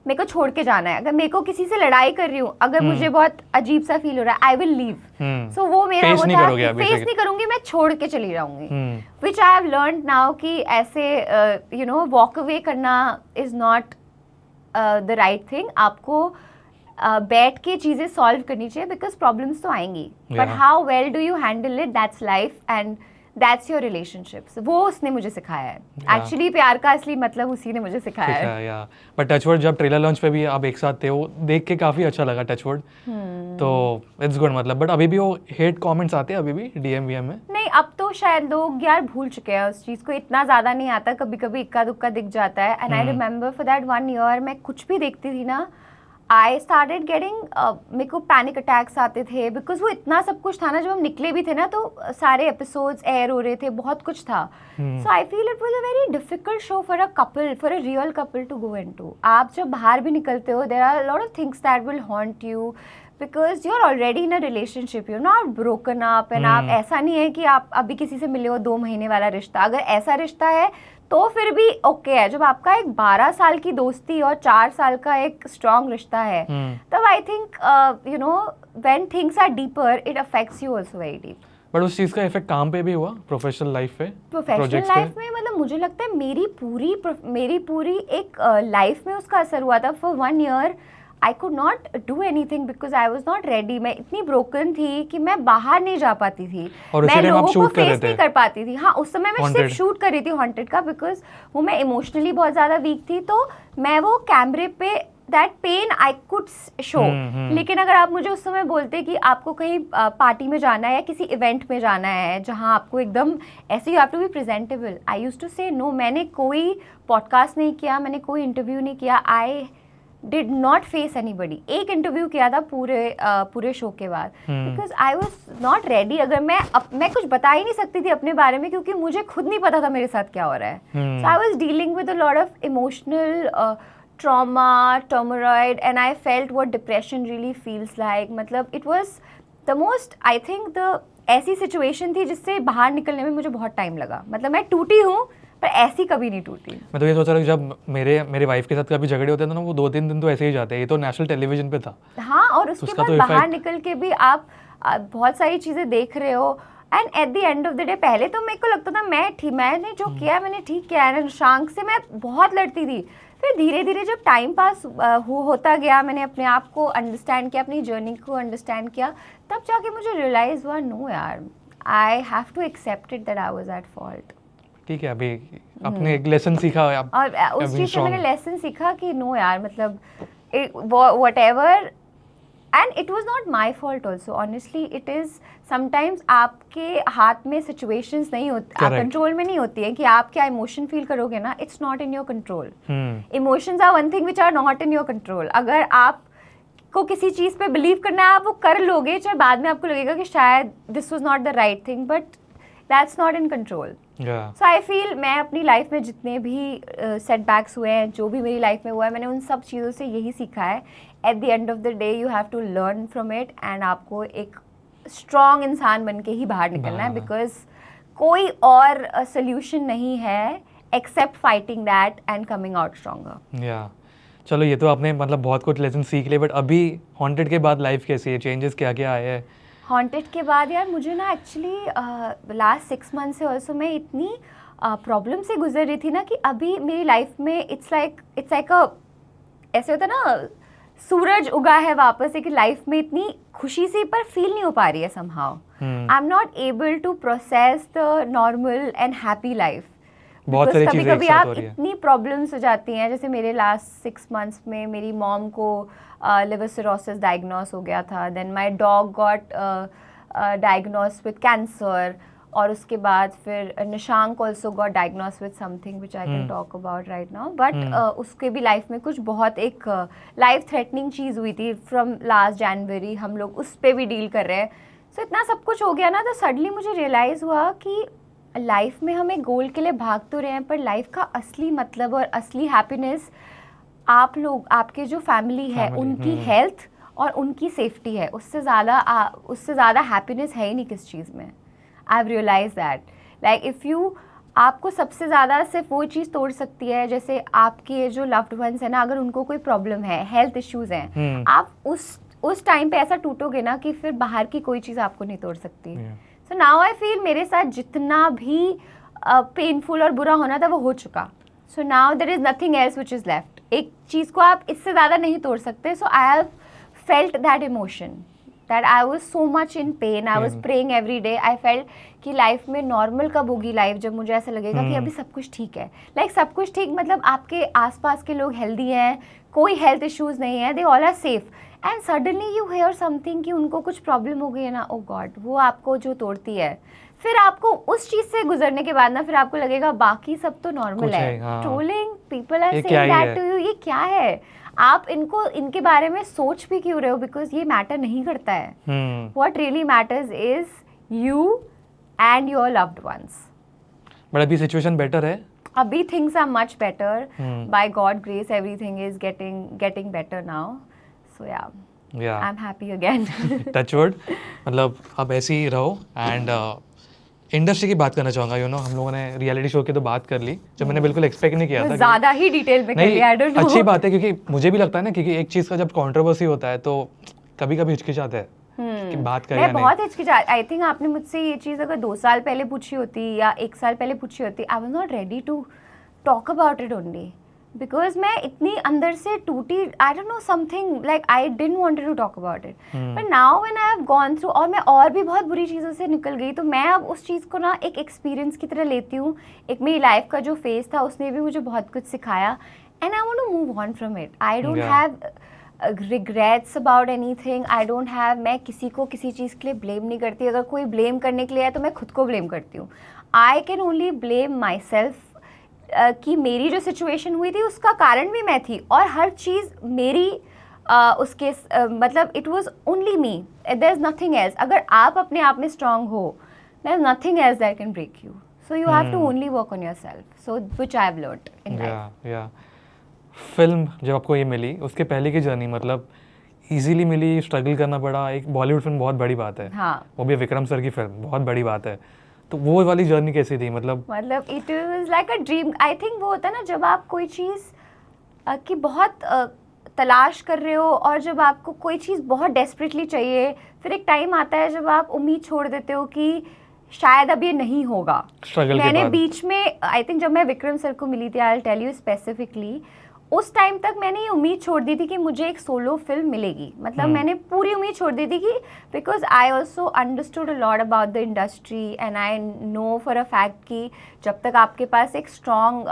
मेरे को छोड़ के जाना है। अगर मेरे को किसी से लड़ाई कर रही हूँ, अगर मुझे बहुत अजीब सा फील हो रहा है, आई विल लीव। सो वो मेरा वो था, फेस नहीं करूंगी, मैं छोड़ के चली जाऊंगी। विच आई हैव लर्नड नाउ कि ऐसे यू नो वॉक अवे करना is not the right thing. आपको बैठ के चीज़ें सॉल्व करनी चाहिए, बिकॉज प्रॉब्लम्स तो आएंगी, but how well do you handle it, that's life and that's your relationships. वो उसने मुझे सिखाया है एक्चुअली, प्यार का असली मतलब उसी ने मुझे सिखाया है। बट टचवुड जब ट्रेलर लॉन्च पे भी आप एक साथ थे, वो देख के काफ़ी अच्छा लगा टचवुड, तो इट्स गुड। मतलब बट अभी भी वो हेट कमेंट्स आते हैं अभी भी डीएम वीएम में? नहीं, अब तो शायद लोग यार भूल चुके हैं उस चीज़ को, इतना ज़्यादा नहीं आता, कभी कभी इक्का दुक्का दिख जाता है। And I remember for that 1 year मैं कुछ भी देखती थी ना, आई स्टार्टेड गेटिंग, मेरे को पैनिक अटैक्स आते थे, बिकॉज वो इतना सब कुछ था ना, जब हम निकले भी थे ना तो सारे एपिसोड्स एयर हो रहे थे, बहुत कुछ था। So I feel it was a very difficult show for a couple, for a real couple to go into. आप जब बाहर भी निकलते हो, there are lot of things that will haunt you, because you are already in a relationship, you not broken up, and आप ऐसा नहीं है कि आप अभी किसी से मिले हो 2 महीने वाला रिश्ता। अगर ऐसा रिश्ता है तो फिर भी ओके है। जब आपका एक 12 साल की दोस्ती और 4 साल का एक स्ट्रॉन्ग रिश्ता है, तब I think you know when things are deeper it affects you also very deep. But उस चीज़ का इफेक्ट काम पे भी हुआ, प्रोफेशनल लाइफ पे? प्रोफेशनल लाइफ में मतलब मुझे लगता है मेरी पूरी एक लाइफ में उसका असर हुआ था। For 1 year I could not do anything because I was not ready. मैं इतनी ब्रोकन थी कि मैं बाहर नहीं जा पाती थी, मैं लोगों को फेस नहीं कर पाती थी। हाँ, उस समय मैं सिर्फ शूट कर रही थी हॉन्टेड का, बिकॉज वो मैं इमोशनली बहुत ज़्यादा वीक थी, तो मैं वो कैमरे पे that pain I could show. लेकिन अगर आप मुझे उस समय बोलते कि आपको कहीं पार्टी में जाना है या किसी इवेंट में जाना है जहाँ आपको एकदम ऐसे you have to be presentable, I used to say no. मैंने कोई पॉडकास्ट नहीं किया, मैंने कोई इंटरव्यू नहीं किया, I did not face anybody. एक इंटरव्यू किया था पूरे शो के बाद, because I was not ready. अगर मैं कुछ बता ही नहीं सकती थी अपने बारे में, क्योंकि मुझे खुद नहीं पता था मेरे साथ क्या हो रहा है। So I was dealing with a lot of emotional trauma, turmoil, and I felt what depression really feels like. मतलब it was the most, I think the ऐसी situation थी जिससे बाहर निकलने में मुझे बहुत टाइम लगा। मतलब मैं टूटी हूँ पर ऐसी कभी नहीं टूटी। मैं तो ये सोच रहा हूँ जब मेरे वाइफ के साथ कभी झगड़े होते थे ना, वो 2-3 दिन तो ऐसे ही जाते हैं। ये तो नेशनल टेलीविजन पे था। हाँ, और उसके बाद तो बाहर निकल के भी आप बहुत सारी चीज़ें देख रहे हो। And eight the end of the day, पहले तो मेरे को लगता था मैंने जो किया मैंने ठीक किया है। शांक से मैं बहुत लड़ती थी। फिर धीरे धीरे जब टाइम पास होता गया, मैंने अपने आप को अंडरस्टैंड किया, अपनी जर्नी को अंडरस्टैंड किया, तब जाके मुझे रियलाइज हुआ नो यार, I have to accept it that I was at fault. ठीक है, अभी अपने एक लेसन सीखा है और उस चीज़ से मैंने लेसन सीखा कि नो यार, मतलब whatever, and it was not my fault also, honestly it is sometimes आपके हाथ में सिचुएशंस नहीं होती, कंट्रोल में नहीं होती है कि आप क्या इमोशन फील करोगे ना, it's not in your control. Emotions are one thing which are not in your control. अगर आप को किसी चीज़ पे बिलीव करना है, आप वो कर लोगे, चाहे बाद में आपको लगेगा कि शायद this was not the right thing, but that's not in control. So I feel मैं अपनी लाइफ में जितने भी सेटबैक्स हुए हैं, जो भी मेरी लाइफ में हुआ है, मैंने उन सब चीज़ों से यही सीखा है। At the end of the day you have to learn from it, and आपको एक स्ट्रॉन्ग इंसान बन के ही बाहर निकलना है, बिकॉज कोई और सोल्यूशन नहीं है accept fighting that and coming out stronger. या चलो, ये तो आपने मतलब बहुत कुछ लेसन सीख लिए, बट अभी हॉन्टेड के बाद लाइफ कैसी है, चेंजेस क्या क्या आए हैं? हॉन्टेड के बाद यार मुझे ना एक्चुअली लास्ट 6 मंथ से ऑल्सो मैं इतनी प्रॉब्लम से गुजर रही थी ना कि अभी मेरी लाइफ में इट्स लाइक ऐसे होता है ना, सूरज उगा है वापस, एक लाइफ में इतनी खुशी सी पर फील नहीं हो पा रही है somehow. I am not able to process the normal and happy life. बहुत सारी चीजें कभी आप इतनी प्रॉब्लम्स हो जाती हैं, जैसे मेरे लास्ट 6 मंथ्स में मेरी मॉम को लिवर सिरोसिस डायग्नोस हो गया था, then my dog got diagnose with cancer, और उसके बाद फिर Nishank also got diagnose with something which I can talk about right now, but उसके भी लाइफ में कुछ बहुत एक लाइफ थ्रेटनिंग चीज़ हुई थी फ्रॉम लास्ट जनवरी, हम लोग उस पर भी डील कर रहे हैं। सो इतना सब कुछ हो गया ना, तो सडनली मुझे रियलाइज़ हुआ कि लाइफ में हम एक गोल के लिए भाग तो रहे हैं, पर लाइफ का असली मतलब और असली हैप्पीनेस आप लोग, आपके जो फैमिली है उनकी हेल्थ और उनकी सेफ्टी है। उससे ज़्यादा हैप्पीनेस है ही नहीं किस चीज़ में। I have realize that, like if you, आपको सबसे ज़्यादा सिर्फ वो चीज़ तोड़ सकती है, जैसे आपके जो लव्ड वंस है ना, अगर उनको कोई प्रॉब्लम है, हेल्थ इश्यूज़ हैं, आप उस टाइम पे ऐसा टूटोगे ना कि फिर बाहर की कोई चीज़ आपको नहीं तोड़ सकती। सो नाउ आई फील मेरे साथ जितना भी पेनफुल और बुरा होना था वो हो चुका। So now there is nothing else which is left. एक चीज़ को आप इससे ज़्यादा नहीं तोड़ सकते। So I have felt that emotion, that I was so much in pain, I was praying every day. I felt कि लाइफ में नॉर्मल कब होगी लाइफ, जब मुझे ऐसा लगेगा कि अभी सब कुछ ठीक है। लाइक सब कुछ ठीक मतलब आपके आसपास के लोग हेल्दी हैं, कोई हेल्थ इश्यूज़ नहीं है, they all are safe, and suddenly you hear something कि उनको कुछ प्रॉब्लम हो गई है ना, ओ गॉड, वो आपको जो तोड़ती है। फिर आपको उस चीज़ से गुजरने के बाद ना, फिर आपको लगेगा बाकी सब तो नॉर्मल है। Trolling, people are saying that to you, ये क्या है, आप इनके बारे में सोच भी क्यों रहे हो, बिकॉज ये मैटर नहीं करता है। What really matters is you and your loved ones. But अभी सिचुएशन बेटर है, अभी things are much better, by God grace everything is getting better now. So yeah, I'm happy again. Touch wood. मतलब आप ऐसे ही रहो। And industry की बात करना चाहूँगा। यू नो, हम लोगों ने रियलिटी शो की तो बात कर ली, जो मैंने बिल्कुल एक्सपेक्ट नहीं किया था। ज़्यादा ही डिटेल में कर लिया, I don't know. अच्छी बात है, क्योंकि मुझे भी लगता है ना, क्योंकि एक चीज़ का जब कंट्रोवर्सी होता है तो कभी कभी हिचकिचाते हैं कि बात करें या नहीं। बहुत हिचकिचाती। आई थिंक आपने मुझसे ये चीज़ अगर 2 साल पहले पूछी होती या 1 साल पहले पूछी होती, I was not ready to talk about it only, because मैं इतनी अंदर से टूटी, I don't know something, like I didn't wanted to talk about it, but now when I have gone through, और मैं और भी बहुत बुरी चीज़ों से निकल गई, तो मैं अब उस चीज़ को ना एक एक्सपीरियंस की तरह लेती हूँ। एक मेरी लाइफ का जो फेज था उसने भी मुझे बहुत कुछ सिखाया, and I want to move on from it. I don't Yeah. have regrets about anything. I don't have, मैं किसी को किसी चीज़ के लिए blame नहीं करती. अगर कोई blame करने के लिए है तो मैं खुद को blame करती हूँ. I can only blame myself कि मेरी जो situation हुई थी उसका कारण भी मैं थी, और हर चीज़ मेरी उसके मतलब it was only me. There's nothing else. अगर आप अपने आप में strong हो, there's nothing else that can break you. So you have to only work on yourself. So which I have learned in life. या फिल्म जब आपको ये मिली, उसके पहले की जर्नी मतलब इजीली मिली, स्ट्रगल करना पड़ा, एक बॉलीवुड फिल्म बहुत बड़ी बात है, हाँ, वो भी विक्रम सर की फिल्म, बहुत बड़ी बात है, तो वो वाली जर्नी कैसी थी? मतलब it was like a dream. I think वो होता है ना जब आप कोई चीज़ की बहुत तलाश कर रहे हो, और जब आपको कोई चीज़ बहुत डेस्परेटली चाहिए, फिर एक टाइम आता है जब आप उम्मीद छोड़ देते हो कि शायद अब ये नहीं होगा. स्ट्रगल के मैंने बाद बीच में आई थिंक जब मैं विक्रम सर को मिली थी, I will tell you specifically, उस टाइम तक मैंने ये उम्मीद छोड़ दी थी कि मुझे एक सोलो फिल्म मिलेगी. मतलब मैंने पूरी उम्मीद छोड़ दी थी कि because I also understood a lot about the industry, and I know for a fact कि जब तक आपके पास एक स्ट्रॉन्ग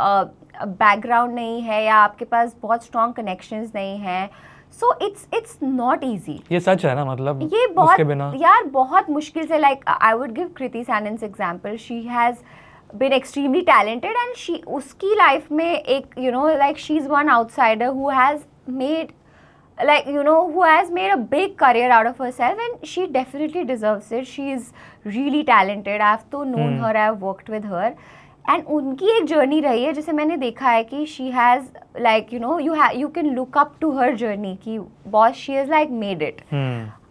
बैकग्राउंड नहीं है या आपके पास बहुत स्ट्रॉन्ग कनेक्शंस नहीं हैं, सो इट्स नॉट ईजी. ये सच है ना, मतलब ये उसके बहुत बिना यार बहुत मुश्किल से, like I would give Kriti Sanon's example. She has been extremely talented, and she उसकी लाइफ में एक like she's one outsider who has made who has made a big career out of herself, and she definitely deserves it. She is really talented. I've तो known her, I've worked with her, and उनकी एक journey रही है जिसे मैंने देखा है कि she has you can look up to her journey कि boss she has like made it.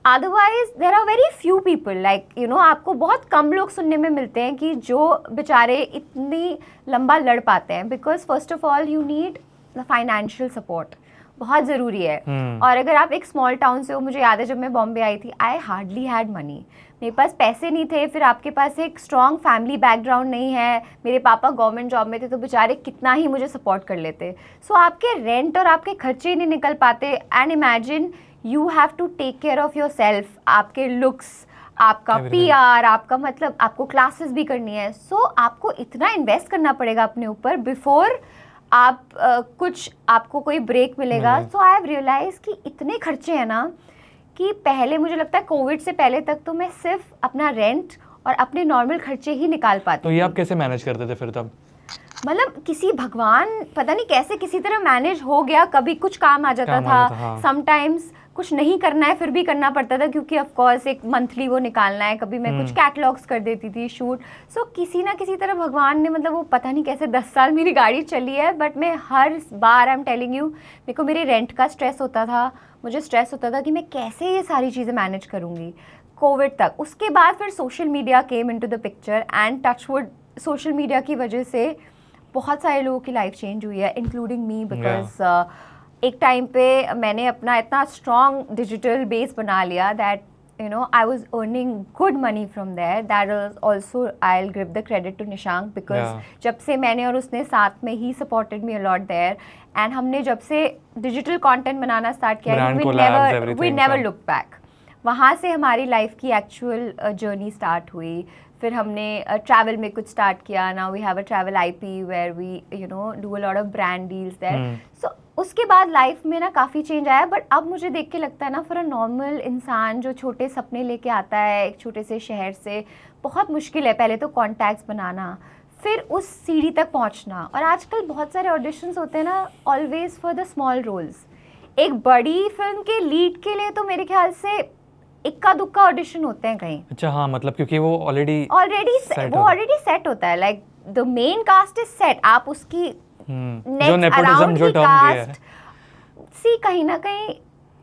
Otherwise there are very few people like आपको बहुत कम लोग सुनने में मिलते हैं कि जो बेचारे इतनी लंबा लड़ पाते हैं. Because first of all you need the financial support, बहुत ज़रूरी है. और अगर आप एक स्मॉल टाउन से हो, मुझे याद है जब मैं बॉम्बे आई थी, आई हार्डली हैड मनी. मेरे पास पैसे नहीं थे, फिर आपके पास एक स्ट्रॉन्ग फैमिली बैकग्राउंड नहीं है. मेरे पापा गवर्नमेंट जॉब में थे, तो बेचारे कितना ही मुझे सपोर्ट कर लेते. सो आपके रेंट और आपके खर्चे ही नहीं निकल पाते. And imagine you have to take care of your self, आपके लुक्स, आपका PR, आपका मतलब आपको क्लासेस भी करनी है. सो आपको इतना इन्वेस्ट करना पड़ेगा अपने ऊपर बिफोर आप कुछ आपको कोई ब्रेक मिलेगा. सो आई हैव रियलाइज कि इतने खर्चे हैं ना कि पहले मुझे लगता है कोविड से पहले तक तो मैं सिर्फ अपना रेंट और अपने नॉर्मल खर्चे ही निकाल पाती. तो ये आप कैसे मैनेज करते थे फिर तब? मतलब किसी भगवान पता नहीं कैसे किसी तरह मैनेज हो गया. कभी कुछ काम आ जाता था, समटाइम्स कुछ नहीं करना है फिर भी करना पड़ता था क्योंकि ऑफ कोर्स एक मंथली वो निकालना है. कभी मैं कुछ कैटलॉग्स कर देती थी शूट. सो किसी ना किसी तरह भगवान ने मतलब वो पता नहीं कैसे 10 साल मेरी गाड़ी चली है. बट मैं हर बार आई एम टेलिंग यू, मेरे को मेरे रेंट का स्ट्रेस होता था, मुझे स्ट्रेस होता था कि मैं कैसे ये सारी चीज़ें मैनेज करूँगी कोविड तक. उसके बाद फिर social media came into the picture, and touchwood social media की वजह से बहुत सारे लोगों की लाइफ चेंज हुई है, इंक्लूडिंग मी. बिकॉज एक टाइम पे मैंने अपना इतना स्ट्रॉन्ग डिजिटल बेस बना लिया that I was earning good money from there. That was also I will give the credit to Nishank, because जब से मैंने और उसने साथ में ही supported me a lot there. And हमने जब से डिजिटल कंटेंट बनाना स्टार्ट किया, वी नेवर लुक बैक. वहाँ से हमारी लाइफ की एक्चुअल जर्नी स्टार्ट हुई. फिर हमने ट्रैवल में कुछ स्टार्ट किया. Now we have a travel IP where we do a lot of brand deals there. So उसके बाद लाइफ में ना काफ़ी चेंज आया. बट अब मुझे देख के लगता है ना, फॉर अ नॉर्मल इंसान जो छोटे सपने लेके आता है एक छोटे से शहर से, बहुत मुश्किल है पहले तो कॉन्टैक्ट्स बनाना, फिर उस सीढ़ी तक पहुंचना. और आजकल बहुत सारे ऑडिशंस होते हैं ना, always for the small roles. एक बड़ी फिल्म के लीड के लिए तो मेरे ख्याल से इक्का दुक्का ऑडिशन होते हैं कहीं. अच्छा, हाँ, मतलब क्योंकि वो ऑलरेडी सेट होता है. Like the main cast is set. आप उसकी जो नेपोटिज्म जो टर्म भी है, सी कहीं ना कहीं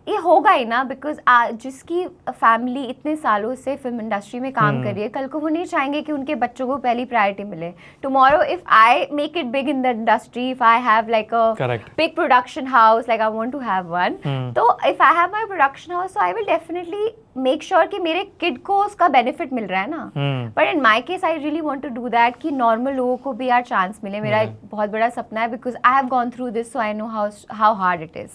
ये होगा ही ना. बिकॉज जिसकी फैमिली इतने सालों से फिल्म इंडस्ट्री में काम कर रही है, कल को वो नहीं चाहेंगे कि उनके बच्चों को पहली प्रायोरिटी मिले. Tomorrow if I make it big in the industry, if I have like a big production house, like I want to have one, तो if I have my production house, so I will definitely make sure कि मेरे kid को उसका benefit मिल रहा है ना. But in my case I really want to do that कि normal लोगों को भी यार चांस मिले. मेरा एक बहुत बड़ा सपना है, because I have gone through this, so I know how hard it is.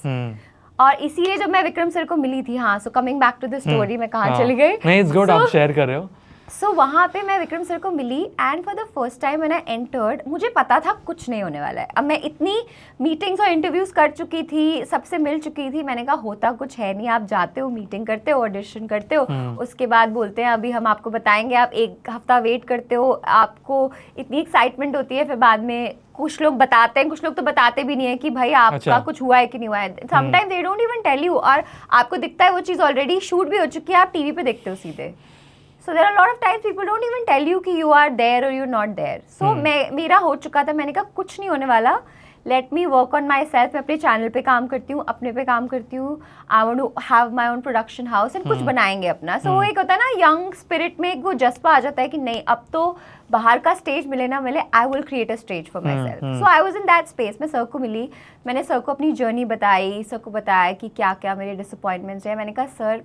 और इसीलिए जब मैं विक्रम सर को मिली थी, हाँ, so coming back to the story, मैं कहाँ चली गई. नहीं, इट्स गुड, आप शेयर कर रहे हो. सो वहाँ पे मैं विक्रम सर को मिली and for the first time मैंने एंटर्ड, मुझे पता था कुछ नहीं होने वाला है। अब मैं इतनी मीटिंग्स और इंटरव्यूज़ कर चुकी थी, सबसे मिल चुकी थी, मैंने कहा होता कुछ है नहीं, आप जाते हो, मीटिंग करते हो, ऑडिशन करते हो, उसके बाद बोलते हैं अभी हम आपको बताएंगे, आप एक हफ्ता वेट करते हो, आपको इतनी एक्साइटमेंट होती है, फिर बाद में कुछ लोग बताते हैं, कुछ लोग तो बताते भी नहीं है कि भाई आपका कुछ हुआ है कि नहीं हुआ है। Sometime they don't even tell you, और आपको दिखता है वो चीज़ ऑलरेडी शूट भी हो चुकी है, आप टीवी पे देखते हो सीधे। So there are a lot of times people don't even tell you कि you are there or you're not there. So मेरा हो चुका था, मैंने कहा कुछ नहीं होने वाला, let me work on myself, मैं अपने चैनल पे काम करती हूँ, अपने पे काम करती हूँ, I want to have my own production house and कुछ बनाएंगे अपना। So वो एक होता है ना यंग स्पिरिट में, एक वो जज्बा आ जाता है कि नहीं अब तो बाहर का स्टेज मिले ना मिले, I will create a stage for myself. So I was in that space. मैं सर को मिली, मैंने सर को अपनी जर्नी बताई, सर को बताया कि क्या क्या मेरे डिसअपॉइंटमेंट्स हैं। मैंने कहा सर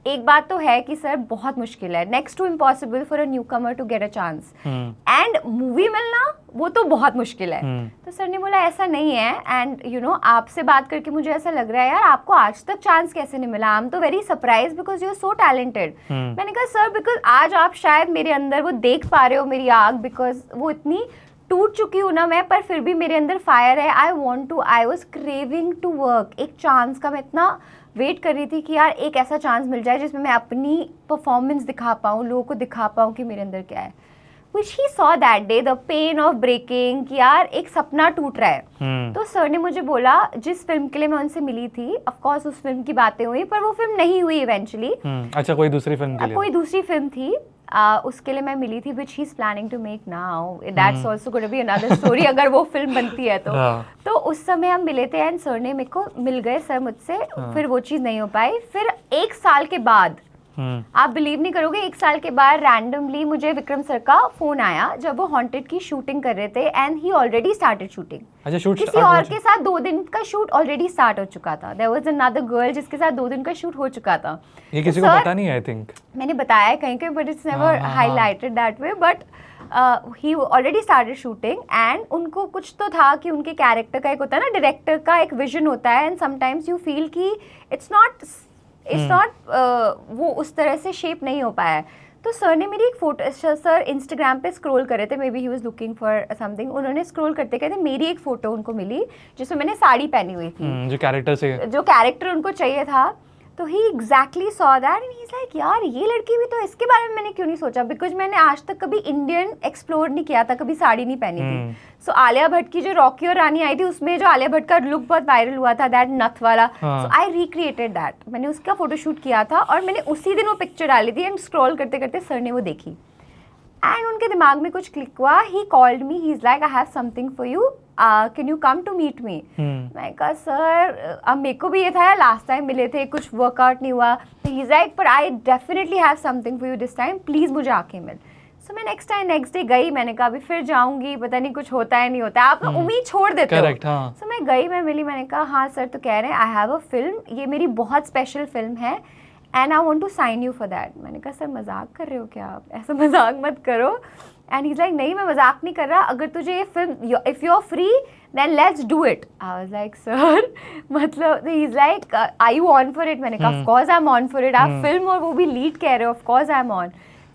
एक बात तो है कि सर बहुत मुश्किल है, next to impossible for a newcomer to get a chance, and movie मिलना वो तो बहुत मुश्किल है। तो सर ने बोला ऐसा नहीं है, एंड यू नो आपसे बात करके मुझे ऐसा लग रहा है यार आपको आज तक चांस कैसे नहीं मिला, आई एम तो very surprise because you are so talented. मैंने कहा सर बिकॉज आज आप शायद मेरे अंदर वो देख पा रहे हो मेरी आग, बिकॉज वो इतनी टूट चुकी हूँ ना मैं, पर फिर भी मेरे अंदर फायर है, I was craving to work, एक चांस का मैं इतना वेट कर रही थी कि यार एक ऐसा चांस मिल जाए जिसमें मैं अपनी परफॉर्मेंस दिखा पाऊँ, लोगों को दिखा पाऊँ कि मेरे अंदर क्या है। Which he saw that day, the pain of breaking, कि यार एक सपना टूट रहा है। तो सर ने मुझे बोला, जिस फिल्म के लिए मैं उनसे मिली थी, ऑफ कोर्स उस फिल्म की बातें हुई, पर वो फिल्म नहीं हुई इवेंचुअली। अच्छा, कोई दूसरी फिल्म के लिए? कोई दूसरी फिल्म थी, उसके लिए मैं मिली थी, which he is planning to make now. That's also going to be another story अगर वो फिल्म बनती है तो उस समय हम मिले थे एंड सर ने मेरे को मिल गए सर मुझसे, फिर वो चीज़ नहीं हो पाई। फिर एक साल के बाद, आप बिलीव नहीं करोगे, एक साल के बाद रैंडमली मुझे विक्रम सर का फोन आया जब वो हॉन्टेड की शूटिंग कर रहे थे and he already started shooting. अच्छा, शूट किसी और के साथ 2 दिन का शूट ऑलरेडी स्टार्ट हो चुका था। देयर वाज अनदर गर्ल जिसके साथ 2 दिन का शूट हो चुका था। ये किसी को पता नहीं, आई थिंक मैंने बताया कहीं कहीं, but it's never highlighted that way, but he already started shooting and उनको कुछ तो था कि उनके कैरेक्टर का एक होता है ना, डायरेक्टर का एक विजन होता है एंड समटाइम्स यू फील कि इट्स नॉट वो उस तरह से शेप नहीं हो पाया है। तो सर ने मेरी एक फोटो, सर इंस्टाग्राम पे स्क्रॉल कर रहे थे, may be he was looking for something, उन्होंने स्क्रॉल करते कहते मेरी एक फ़ोटो उनको मिली जिसमें मैंने साड़ी पहनी हुई थी, जो कैरेक्टर उनको चाहिए था। तो he exactly saw that and he is like यार ये लड़की भी, तो इसके बारे में मैंने क्यों नहीं सोचा, बिकॉज मैंने आज तक कभी इंडियन एक्सप्लोर नहीं किया था, कभी साड़ी नहीं पहनी थी। सो आलिया भट्ट की जो रॉकी और रानी आई थी उसमें जो आलिया भट्ट का लुक बहुत वायरल हुआ था, दैट नथ वाला, सो आई रिक्रिएटेड दैट, मैंने उसका फोटोशूट किया था और मैंने उसी दिन वो पिक्चर डाली थी एंड स्क्रॉल करते करते सर ने वो देखी एंड उनके दिमाग में कुछ क्लिक हुआ। He called me, he is like I have something for you, can you come to meet me. मैं कहा सर अब मेरे को भी ये था यार, लास्ट टाइम मिले थे कुछ वर्कआउट नहीं हुआ, तो ही इज लाइक पर I definitely have something for you this time, please मुझे आके मिल। सो मैं नेक्स्ट डे गई, मैंने कहा अभी फिर जाऊंगी, पता नहीं कुछ होता है नहीं होता है, आप उम्मीद छोड़ देते हो। सो मैं गई, मैं मिली, मैंने कहा हाँ सर तो कह रहे हैं आई हैव अ फिल्म, ये मेरी बहुत स्पेशल फिल्म है and I want to sign you for that. मैंने कहा सर मजाक कर रहे हो क्या आप, ऐसा मजाक मत करो। एंड ही इज लाइक नहीं मैं मजाक नहीं कर रहा, अगर तुझे ये film, if you are free then let's do it. I was like sir मतलब, he is like are you on for it? मैंने कहा of course I am on for it, आप फिल्म और वो भी लीड कह रहे हो, of course I am on.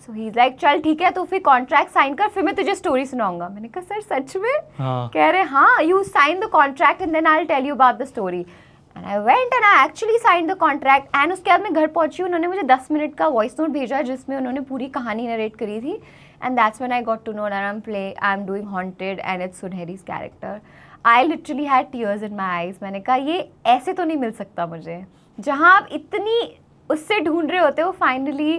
So he is like चल ठीक है तो फिर कॉन्ट्रैक्ट साइन कर, फिर मैं तुझे स्टोरी सुनाऊंगा। मैंने कहा सर सच में? कह रहे हाँ, you sign the contract and then I will tell you about the story. And I went and I actually signed the contract एंड उसके बाद मैं घर पहुंची, उन्होंने मुझे 10 मिनट का वॉइस नोट भेजा जिसमें उन्होंने पूरी कहानी नरेट करी थी and that's when I got to know that I am doing haunted and it's Sunehri's character. I literally had tears in my eyes. मैंने कहा ये ऐसे तो नहीं मिल सकता मुझे, जहाँ आप इतनी उससे ढूंढ रहे होते हो, finally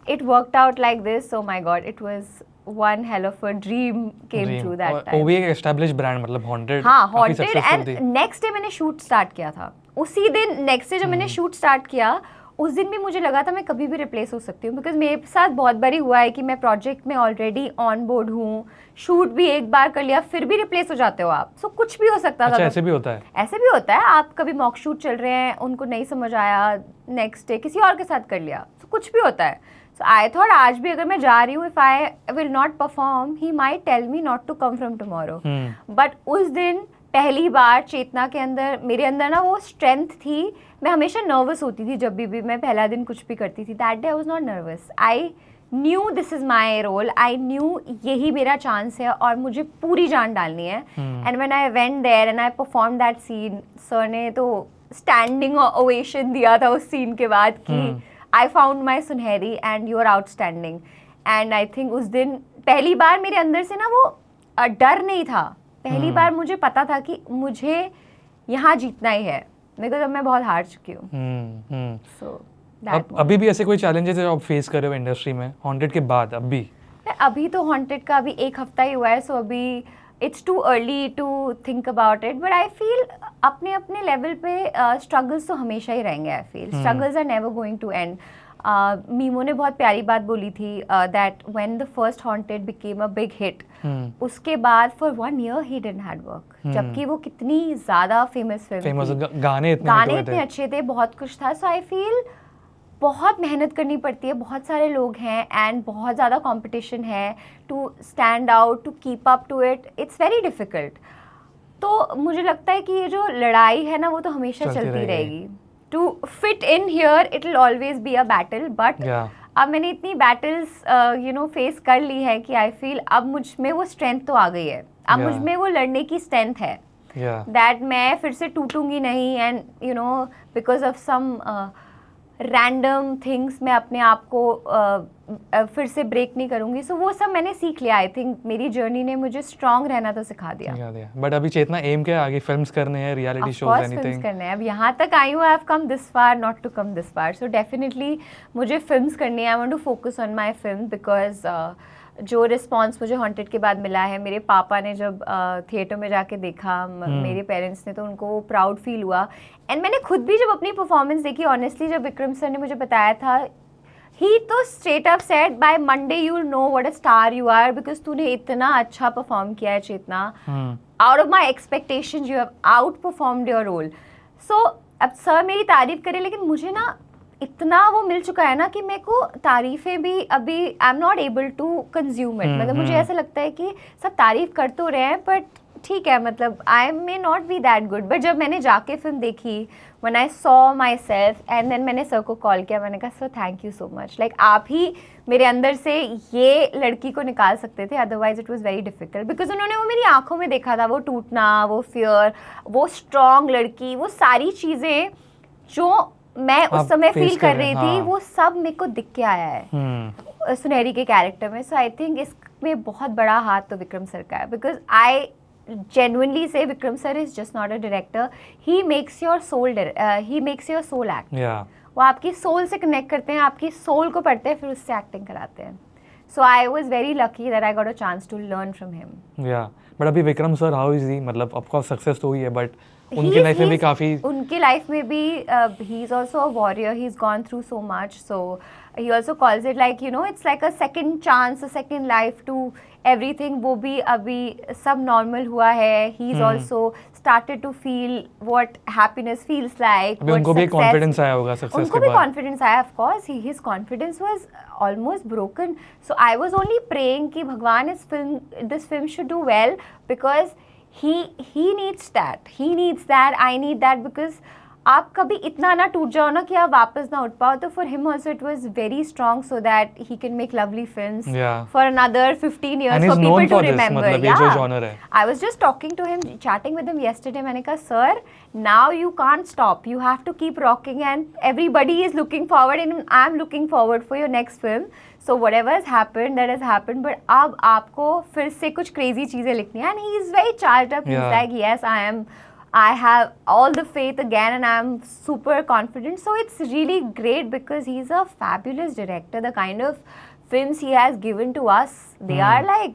it worked out like this. So my God, it was one hell of a dream came true that time. वो भी एक established brand, मतलब Haunted। हाँ, Haunted and next day मैंने shoot start किया था। उसी दिन next day जब मैंने shoot start किया, उस दिन भी मुझे लगा था मैं कभी भी रिप्लेस हो सकती हूँ, बिकॉज मेरे साथ बहुत बारी हुआ है कि मैं प्रोजेक्ट में ऑलरेडी ऑन बोर्ड हूँ, शूट भी एक बार कर लिया, फिर भी रिप्लेस हो जाते हो आप। सो कुछ भी हो सकता था। ऐसे भी होता है? ऐसे भी होता है, आप कभी मॉक शूट चल रहे हैं, उनको नहीं समझ आया, नेक्स्ट डे किसी और के साथ कर लिया, तो कुछ भी होता है। So I thought आज भी अगर मैं जा रही हूँ, if I will not perform, he might tell me not to come from tomorrow. But उस दिन पहली बार चेतना के अंदर, मेरे अंदर ना वो स्ट्रेंथ थी। मैं हमेशा नर्वस होती थी जब भी मैं पहला दिन कुछ भी करती थी। That day I was not nervous. I knew this is my role. I knew यही मेरा चांस है और मुझे पूरी जान डालनी है. And when I went there and I performed that scene, sir ने तो standing ovation दिया था उस scene के बाद कि I found my सुनहरी and you are outstanding. And I think उस दिन पहली बार मेरे अंदर से ना वो डर नहीं था. पहली बार मुझे पता था कि मुझे यहाँ जीतना ही है. मेरे को तब मैं बहुत हार चुकी हूँ. So अभी भी ऐसे कोई चैलेंजेस है जो आप फेस कर रहे हो इंडस्ट्री में हॉन्टेड के बाद? अभी तो हॉन्टेड का अभी एक हफ्ता ही हुआ है, सो अभी it's too early to think about it. But I feel अपने अपने लेवल पे स्ट्रगल्स तो हमेशा ही रहेंगे. I feel struggles are never going to end. मीमो ने बहुत प्यारी बात बोली थी that when the first haunted became a big hit, उसके बाद for 1 year he didn't had work. जबकि वो कितनी ज़्यादा फेमस फिल्म थी, गाने इतने अच्छे थे, बहुत कुछ था. सो आई फील बहुत मेहनत करनी पड़ती है, बहुत सारे लोग हैं एंड बहुत ज़्यादा कंपटीशन है to stand out, to keep up to it. It's very difficult. तो मुझे लगता है कि ये जो लड़ाई है ना वो तो हमेशा चलती रहेगी. To fit in here it will always be a battle. But अब मैंने इतनी बैटल्स फेस कर ली है कि आई फील अब मुझ में वो स्ट्रेंथ तो आ गई है. अब मुझ में वो लड़ने की स्ट्रेंथ है दैट मैं फिर से टूटूंगी नहीं. And because of some random things मैं अपने आप को फिर से ब्रेक नहीं करूंगी. सो वो सब मैंने सीख लिया. आई थिंक मेरी जर्नी ने मुझे स्ट्रांग रहना तो सिखा दिया. बट अभी चेतना एम क्या आगे? फिल्म्स करने हैं, रियलिटी शोज, एनीथिंग? फिल्म्स करने हैं. अब यहाँ तक आई हूँ, I have come this far not to come this far. So definitely मुझे फिल्म्स करनी है. I want to focus on my film because जो रिस्पॉन्स मुझे हॉन्टेड के बाद मिला है, मेरे पापा ने जब थिएटर में जाके देखा, मेरे पेरेंट्स ने, तो उनको प्राउड फील हुआ. एंड मैंने खुद भी जब अपनी परफॉर्मेंस देखी, ऑनेस्टली जब विक्रम सर ने मुझे बताया था, ही तो straight up said by Monday you will know what a star you are because तूने इतना अच्छा परफॉर्म किया है Chetna. Out of my expectations you have outperformed your role. So अब सर मेरी तारीफ करे, लेकिन मुझे ना इतना वो मिल चुका है ना कि मेरे को तारीफ़ें भी अभी I am not able to consume it. मतलब मुझे ऐसा लगता है कि सब तारीफ़ कर तो रहे हैं बट ठीक है, मतलब I may not be that good. But जब मैंने जाके फिल्म देखी, when I saw myself and then मैंने सर को कॉल किया, मैंने कहा sir thank you so much. Like आप ही मेरे अंदर से ये लड़की को निकाल सकते थे, otherwise it was very difficult. Because उन्होंने वो मेरी आंखों में देखा था, वो टूटना, वो फियर, वो स्ट्रॉन्ग लड़की, वो सारी चीज़ें जो मैं उस समय फील कर रही थी, वो सब मेरे को दिख के आया है सुनहरी के कैरेक्टर में. सो आई थिंक इसमें बहुत बड़ा हाथ तो विक्रम सर का है. Because I genuinely say Vikram sir is just not a director. He makes your soul act. वो आपकी सोल से कनेक्ट करते हैं, आपकी सोल को पढ़ते हैं, फिर उससे एक्टिंग कराते हैं. So I was very lucky that I got a chance to learn from him. Yeah, but अभी Vikram sir how is he? मतलब of course सक्सेस तो हुई है, but उनकी लाइफ में भी काफी, उनकी लाइफ में भी he is also a warrior. He's gone through so much. So he also calls it like it's like a second chance, a second life to everything. वो भी अभी सब नॉर्मल हुआ है. He's also started to feel what happiness feels like. अभी उनको भी confidence आया होगा सक्सेस के बाद. उनको भी कॉन्फिडेंस आया, of course. His confidence was almost broken. So I was only praying कि भगवान this film should do well because he needs that. He needs that. I need that because आप कभी इतना ना टूट जाओ ना कि आप वापस ना उठ पाओ. तो for him also it was very strong so that he can make lovely films for another 15 years for people to remember. मतलब ये जो genre है. I was just talking to him, chatting with him yesterday. मैंने कहा sir, now you can't stop. You have to keep rocking and everybody is looking forward and I'm looking forward for your next film. So whatever has happened, that has happened. But अब आपको फिर से कुछ crazy चीज़ें लिखनी है. And he is very charged up. He's like, yes, I have all the faith again and I'm super confident. So it's really great because he's a fabulous director. The kind of films he has given to us, they are like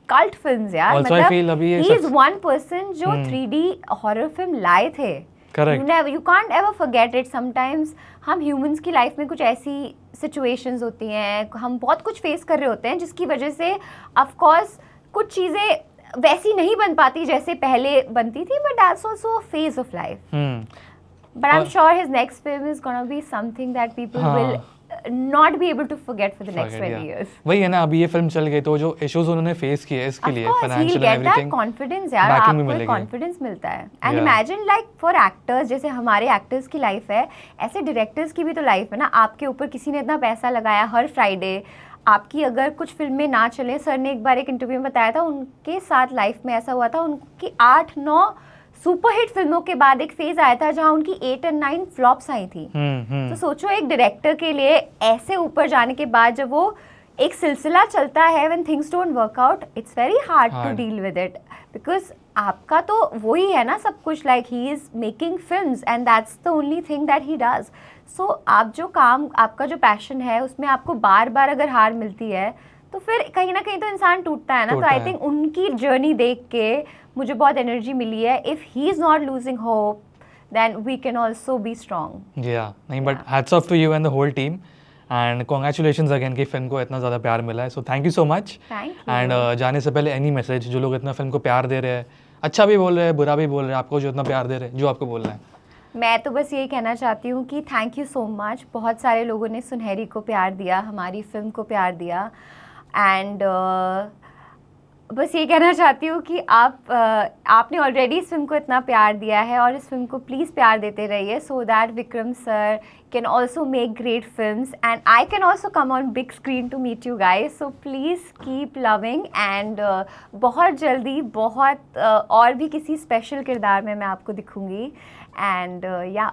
cult films, यार. Also I feel अभी he is one person जो 3D horror film लाए थे. Correct. You can't ever forget it. Sometimes हम humans की life में कुछ ऐसी situations होती हैं, हम बहुत कुछ face कर रहे होते हैं जिसकी वजह से of course कुछ चीज़ें वैसी नहीं बन पाती जैसे पहले बनती थी. But that's also a phase of life. But I'm sure his next film is gonna be something that people will not be able to forget for the next Forget, 20 yeah. years. वही है ना, अभी ये film चल गई तो जो issues उन्होंने फेस किए इसके लिए Of course, he'll financial get and that everything, confidence यार, backing भी आपको मिलेगी। कॉन्फिडेंस मिलता है। And Yeah. Imagine like for actors, जैसे हमारे एक्टर्स की लाइफ है, ऐसे डायरेक्टर्स की भी तो लाइफ है ना। आपके ऊपर किसी ने इतना पैसा लगाया, हर फ्राइडे आपकी अगर कुछ फिल्में ना चले, सर ने एक बार एक इंटरव्यू में बताया था उनके साथ लाइफ में ऐसा हुआ था, उनकी 8-9 सुपरहिट फिल्मों के बाद एक फेज आया था जहां उनकी 8 और 9 फ्लॉप्स आई थी। तो सोचो एक डायरेक्टर के लिए ऐसे ऊपर जाने के बाद जब वो एक सिलसिला चलता है, when things don't work out, it's very hard to Hard. Deal with it, because आपका तो वही है ना सब कुछ, like he is making films and that's the only thing that he does. So आप जो काम, आपका जो पैशन है, उसमें आपको बार बार अगर हार मिलती है तो फिर कहीं ना कहीं तो इंसान टूटता है ना। तो टूटता आई है। थिंक उनकी जर्नी देख के मुझे बहुत एनर्जी मिली है। If he is not losing hope then we can also be strong. या नहीं, but hats off to you and the whole team and congratulations again कि फिल्म को इतना ज़्यादा प्यार मिला है, so thank you so much. Thank you. And जाने से पहले एनी मैसेज, जो लोग इतना फिल्म को प्यार दे रहे हैं, अच्छा भी बोल रहे हैं, बुरा भी बोल रहे हैं, आपको जो इतना प्यार दे रहे हैं, जो आपको बोलना है। मैं तो बस यही कहना चाहती हूँ कि थैंक यू सो मच। बहुत सारे लोगों ने सुनहरी को प्यार दिया, हमारी फिल्म को प्यार दिया, एंड बस ये कहना चाहती हूँ कि आपने ऑलरेडी इस फिल्म को इतना प्यार दिया है और इस फिल्म को प्लीज़ प्यार देते रहिए, so that Vikram sir can also make great films and I can also come on big screen to meet you guys. So please keep loving and बहुत जल्दी बहुत और भी किसी स्पेशल किरदार में मैं आपको दिखूँगी एंड या